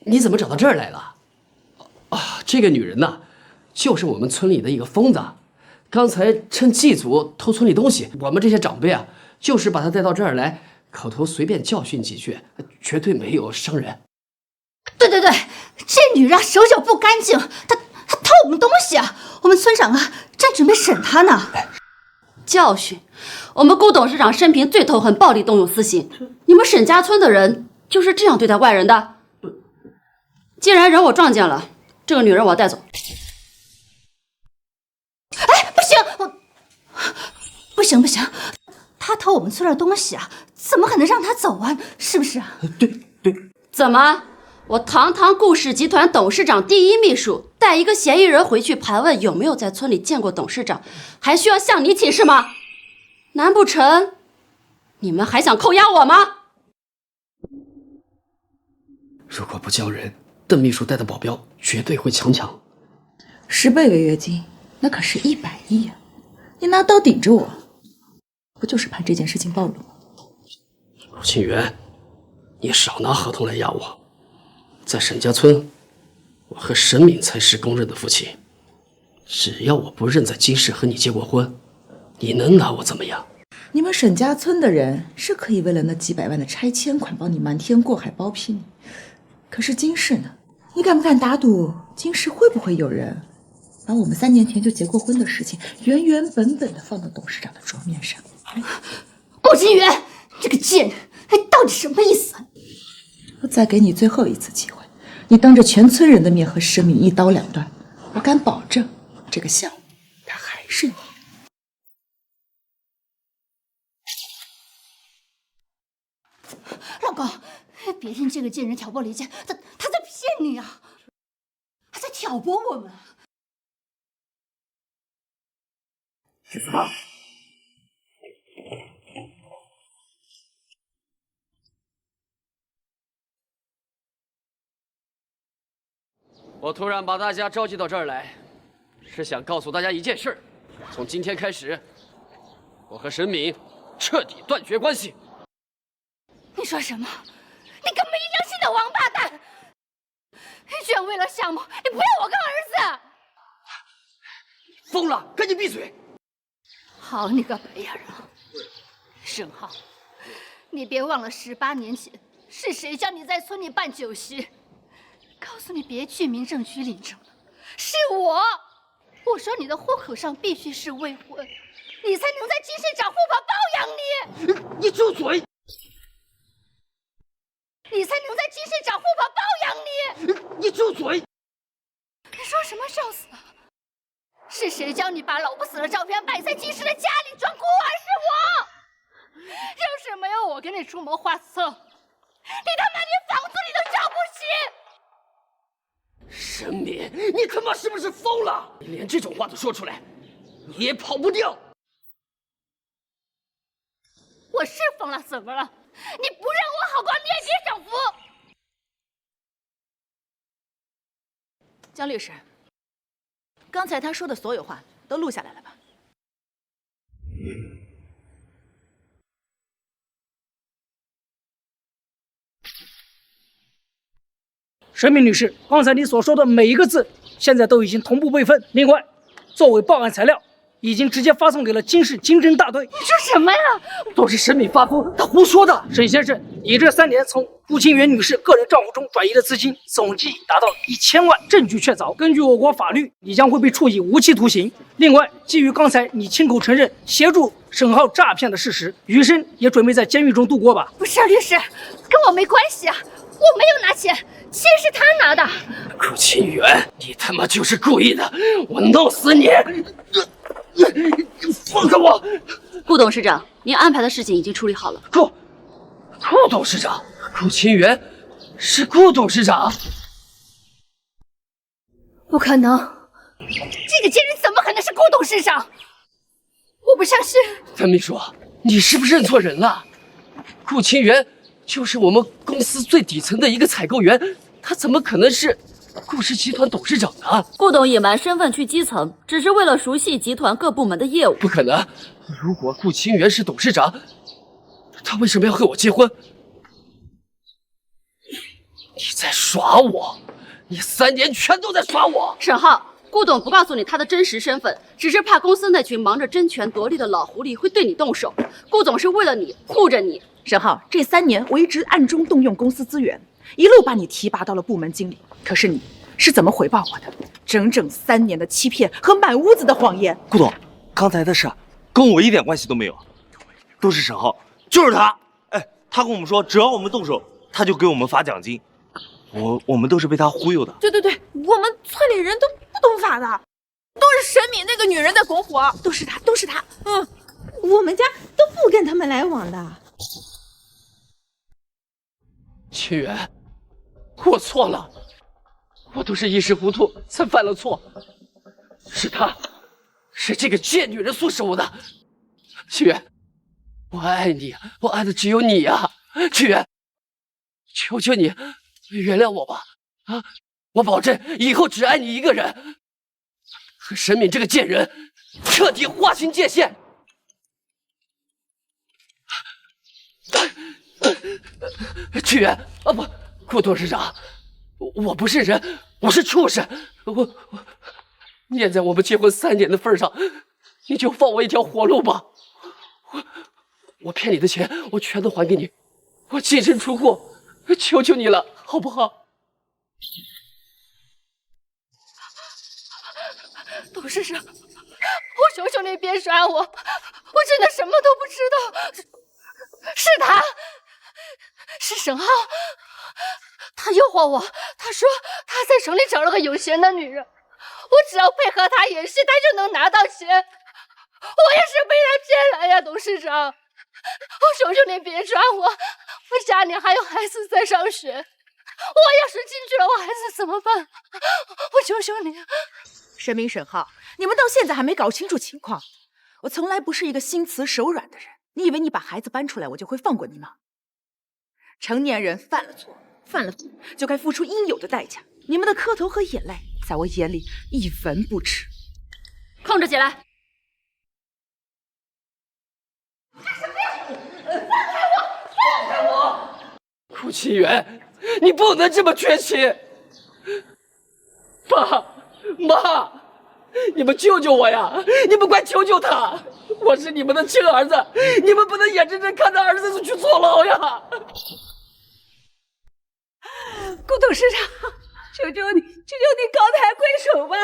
你怎么找到这儿来了？啊，这个女人呐，就是我们村里的一个疯子。刚才趁祭祖偷村里东西，我们这些长辈啊，就是把她带到这儿来，口头随便教训几句，绝对没有伤人。对对对，这女人手脚不干净，她偷我们东西啊！我们村长啊，正准备审她呢。教训？我们顾董事长生平最痛恨暴力动用私刑，你们沈家村的人就是这样对待外人的？既然人我撞见了，这个女人我要带走。哎，不行，不行不行，她偷我们村的东西啊，怎么可能让她走啊？是不是啊？对，怎么？我堂堂顾氏集团董事长第1秘书，带一个嫌疑人回去盘问有没有在村里见过董事长，还需要向你请示吗？难不成你们还想扣押我吗？如果不叫人，邓秘书带的保镖绝对会强抢。10倍违约金，那可是100亿啊！你拿刀顶着我，不就是怕这件事情暴露吗？陆清源，你少拿合同来压我。在沈家村，我和沈敏才是公认的夫妻。只要我不认在金氏和你结过婚，你能拿我怎么样？你们沈家村的人是可以为了那几百万的拆迁款帮你瞒天过海包庇你，可是金氏呢？你敢不敢打赌金氏会不会有人把我们3年前就结过婚的事情原原本本的放到董事长的桌面上？顾金源，这个贱人，到底什么意思？我再给你最后一次机会，你当着全村人的面和沈敏一刀两断，我敢保证这个项目它还是你。老公，别听这个贱人挑拨离间，他在骗你啊，他在挑拨我们。许思康，我突然把大家召集到这儿来，是想告诉大家一件事：从今天开始，我和沈敏彻底断绝关系。你说什么？你个没良心的王八蛋！你居然为了项目，你不要我跟儿子！疯了，赶紧闭嘴！好你个白眼狼！沈浩，你别忘了18年前是谁叫你在村里办酒席，告诉你别去民政局领证的，是我。我说你的户口上必须是未婚，你才能在金市长户口包养你。你住嘴！你才能在金市长户口包养你。你住嘴！你说什么笑死了？是谁教你把老婆死的照片摆在金氏的家里装孤儿？是我。要是没有我给你出谋划策，你他妈连房租你都交不起！沈敏，你他妈是不是疯了？你连这种话都说出来，你也跑不掉。我是疯了，怎么了？你不让我好过，你也别享福。江律师，刚才他说的所有话都录下来了吧？沈敏女士，刚才你所说的每一个字，现在都已经同步备份。另外，作为报案材料，已经直接发送给了金市经侦大队。你说什么呀？都是沈敏发疯，他胡说的。沈先生，你这3年从顾清源女士个人账户中转移的资金总计达到1000万，证据确凿。根据我国法律，你将会被处以无期徒刑。另外，基于刚才你亲口承认协助沈浩诈骗的事实，余生也准备在监狱中度过吧？不是，律师，跟我没关系啊，我没有拿钱，钱是他拿的。顾清源，你他妈就是故意的，我弄死你！放开我！顾董事长，您安排的事情已经处理好了。顾董事长，顾清源是顾董事长？不可能，这个贱人怎么可能是顾董事长？我不相信。谭秘书，你是不是认错人了？顾清源就是我们公司最底层的一个采购员，他怎么可能是顾氏集团董事长呢？顾董隐瞒身份去基层，只是为了熟悉集团各部门的业务。不可能！如果顾清源是董事长，他为什么要和我结婚？你在耍我！你3年全都在耍我！沈浩，顾董不告诉你他的真实身份，只是怕公司那群忙着争权夺利的老狐狸会对你动手。顾总是为了你护着你。沈浩，这3年我一直暗中动用公司资源，一路把你提拔到了部门经理。可是你是怎么回报我的？整整3年的欺骗和满屋子的谎言。顾董，刚才的事跟我一点关系都没有，都是沈浩，就是他。哎，他跟我们说，只要我们动手，他就给我们发奖金。我们都是被他忽悠的。对，我们村里人都不懂法的，都是沈敏那个女人在拱火，都是她。我们家都不跟他们来往的。清源，我错了，我都是一时糊涂才犯了错，是他，是这个贱女人唆使我的。清源，我爱你，我爱的只有你呀，清源，求求你原谅我吧，啊，我保证以后只爱你一个人，和沈敏这个贱人彻底划清界限。清源啊，不，顾董事长，我不是人，我是畜生，我念在我们结婚3年的份上，你就放我一条活路吧。我骗你的钱，我全都还给你，我净身出户，求求你了，好不好？董事长，我求求你别耍我，我真的什么都不知道。是他，是沈浩，他诱惑我，他说他在城里找了个有钱的女人，我只要配合他演戏，他就能拿到钱。我也是被他骗来呀，董事长，我求求你别抓我，家里还有孩子在上学，我要是进去了，我孩子怎么办？我求求你！沈明、沈浩，你们到现在还没搞清楚情况。我从来不是一个心慈手软的人，你以为你把孩子搬出来，我就会放过你吗？成年人犯了错就该付出应有的代价。你们的磕头和眼泪，在我眼里一文不值。控制起来！放开我！顾清源，你不能这么绝情！爸妈，你们救救我呀！你们快救救他！我是你们的亲儿子，你们不能眼睁睁看着儿子去坐牢呀！顾董事长，求求你高抬贵手吧！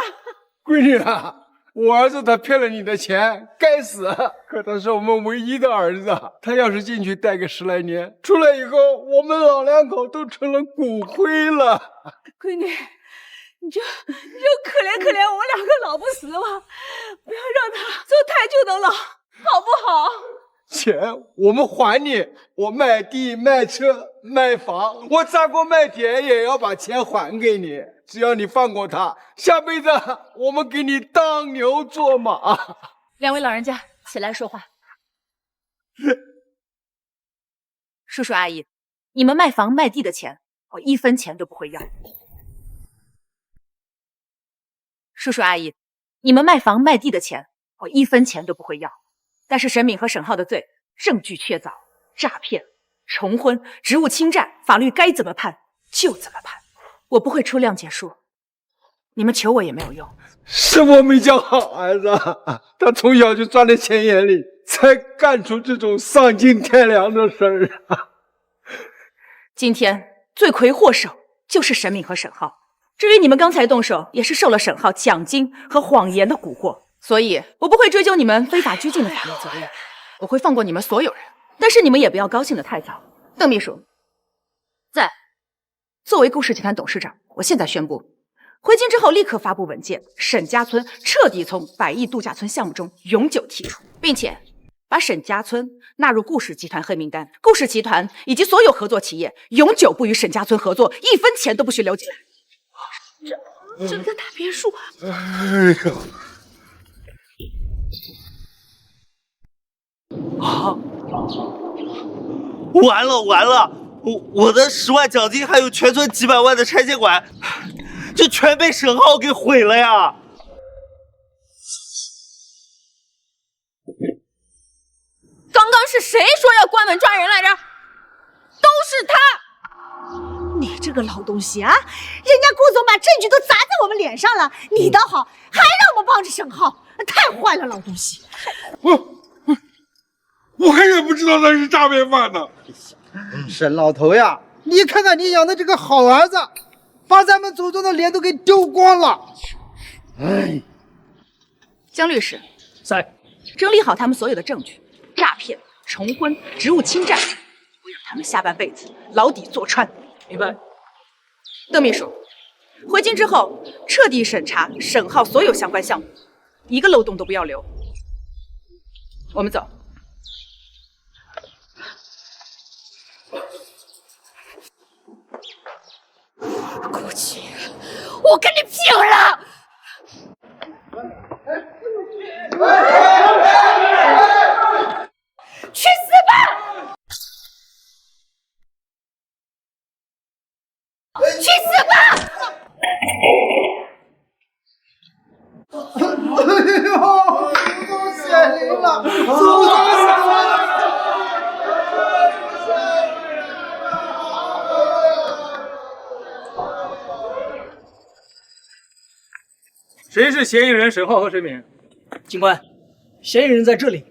闺女啊，我儿子他骗了你的钱，该死！可他是我们唯一的儿子，他要是进去待个10来年，出来以后，我们老两口都成了骨灰了。闺女，你就可怜可怜我2个老不死吧，不要让他坐太久的牢，好不好？钱我们还你，我卖地卖车卖房，我砸锅卖铁也要把钱还给你。只要你放过他，下辈子我们给你当牛做马。2位老人家起来说话。叔叔阿姨，你们卖房卖地的钱，我1分钱都不会要。叔叔阿姨，你们卖房卖地的钱，我1分钱都不会要。但是沈敏和沈浩的罪，证据确凿，诈骗、重婚、职务侵占，法律该怎么判就怎么判，我不会出谅解书，你们求我也没有用。是我没教好儿子，他从小就钻在钱眼里，才干出这种丧尽天良的事儿啊！今天罪魁祸首就是沈敏和沈浩，至于你们刚才动手，也是受了沈浩奖金和谎言的蛊惑。所以我不会追究你们非法拘禁的法律责任，我会放过你们所有人。但是你们也不要高兴得太早。邓秘书在，作为顾氏集团董事长，我现在宣布，回京之后立刻发布文件，沈家村彻底从100亿度假村项目中永久剔除，并且把沈家村纳入顾氏集团黑名单。顾氏集团以及所有合作企业永久不与沈家村合作，1分钱都不许留进来。这个大别墅，哎呦！啊！完了！我的10万奖金还有全村几百万的拆迁款，就全被沈浩给毁了呀！刚刚是谁说要关门抓人来着？都是他！你这个老东西啊！人家顾总把证据都砸在我们脸上了，你倒好，还让我们帮着沈浩，太坏了，老东西！我也不知道他是诈骗犯呢。沈老头呀，你看看你养的这个好儿子，把咱们祖宗的脸都给丢光了。哎，江律师在，整理好他们所有的证据，诈骗、重婚、职务侵占，我让他们下半辈子牢底坐穿。明白。邓秘书，回京之后彻底审查沈浩所有相关项目，一个漏洞都不要留。我们走。顾清源，我跟你拼了！去死吧！去死吧！哎呦，祖宗显灵了！祖宗显灵了！谁是嫌疑人沈浩和沈敏？警官，嫌疑人在这里，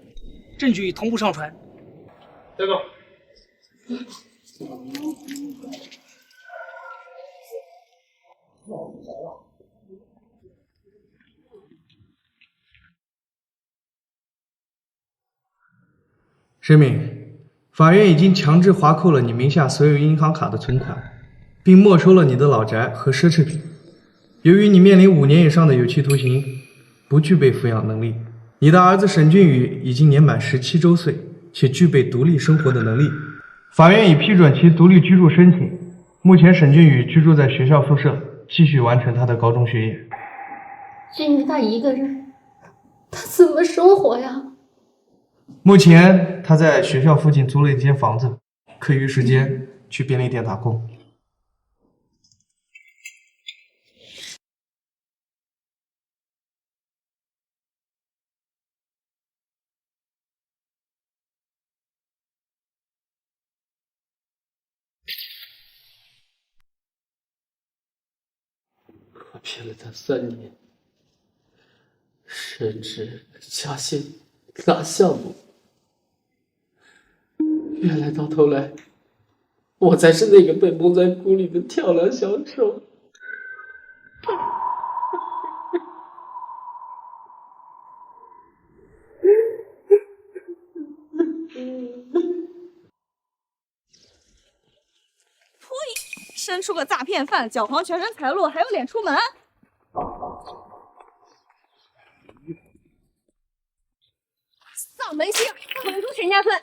证据同步上传。带走。沈敏，法院已经强制划扣了你名下所有银行卡的存款，并没收了你的老宅和奢侈品。由于你面临5年以上的有期徒刑，不具备抚养能力。你的儿子沈俊宇已经年满17周岁，且具备独立生活的能力。法院已批准其独立居住申请。目前沈俊宇居住在学校宿舍，继续完成他的高中学业。俊宇他一个人，他怎么生活呀？目前他在学校附近租了一间房子，课余时间去便利店打工。我骗了他3年，升职加薪拿项目，原来到头来，我才是那个被蒙在鼓里的跳梁小丑。生出个诈骗犯，搅黄全身财路，还有脸出门？丧门星，滚出沈家村！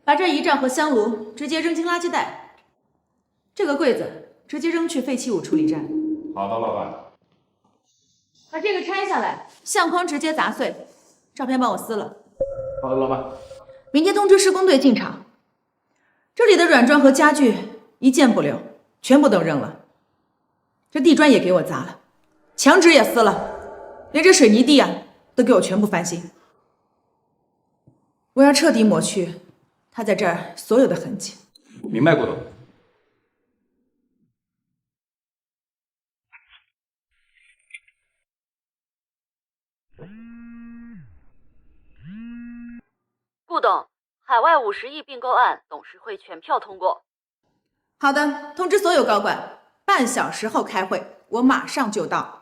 把这仪仗和香炉直接扔进垃圾袋，这个柜子直接扔去废弃物处理站。好的，老板。把这个拆下来，相框直接砸碎，照片帮我撕了。好的，老板。明天通知施工队进场。这里的软装和家具一件不留，全部都扔了。这地砖也给我砸了，墙纸也撕了，连这水泥地啊都给我全部翻新。我要彻底抹去他在这儿所有的痕迹。明白，顾总。顾董，海外50亿并购案董事会全票通过。好的，通知所有高管，半小时后开会，我马上就到。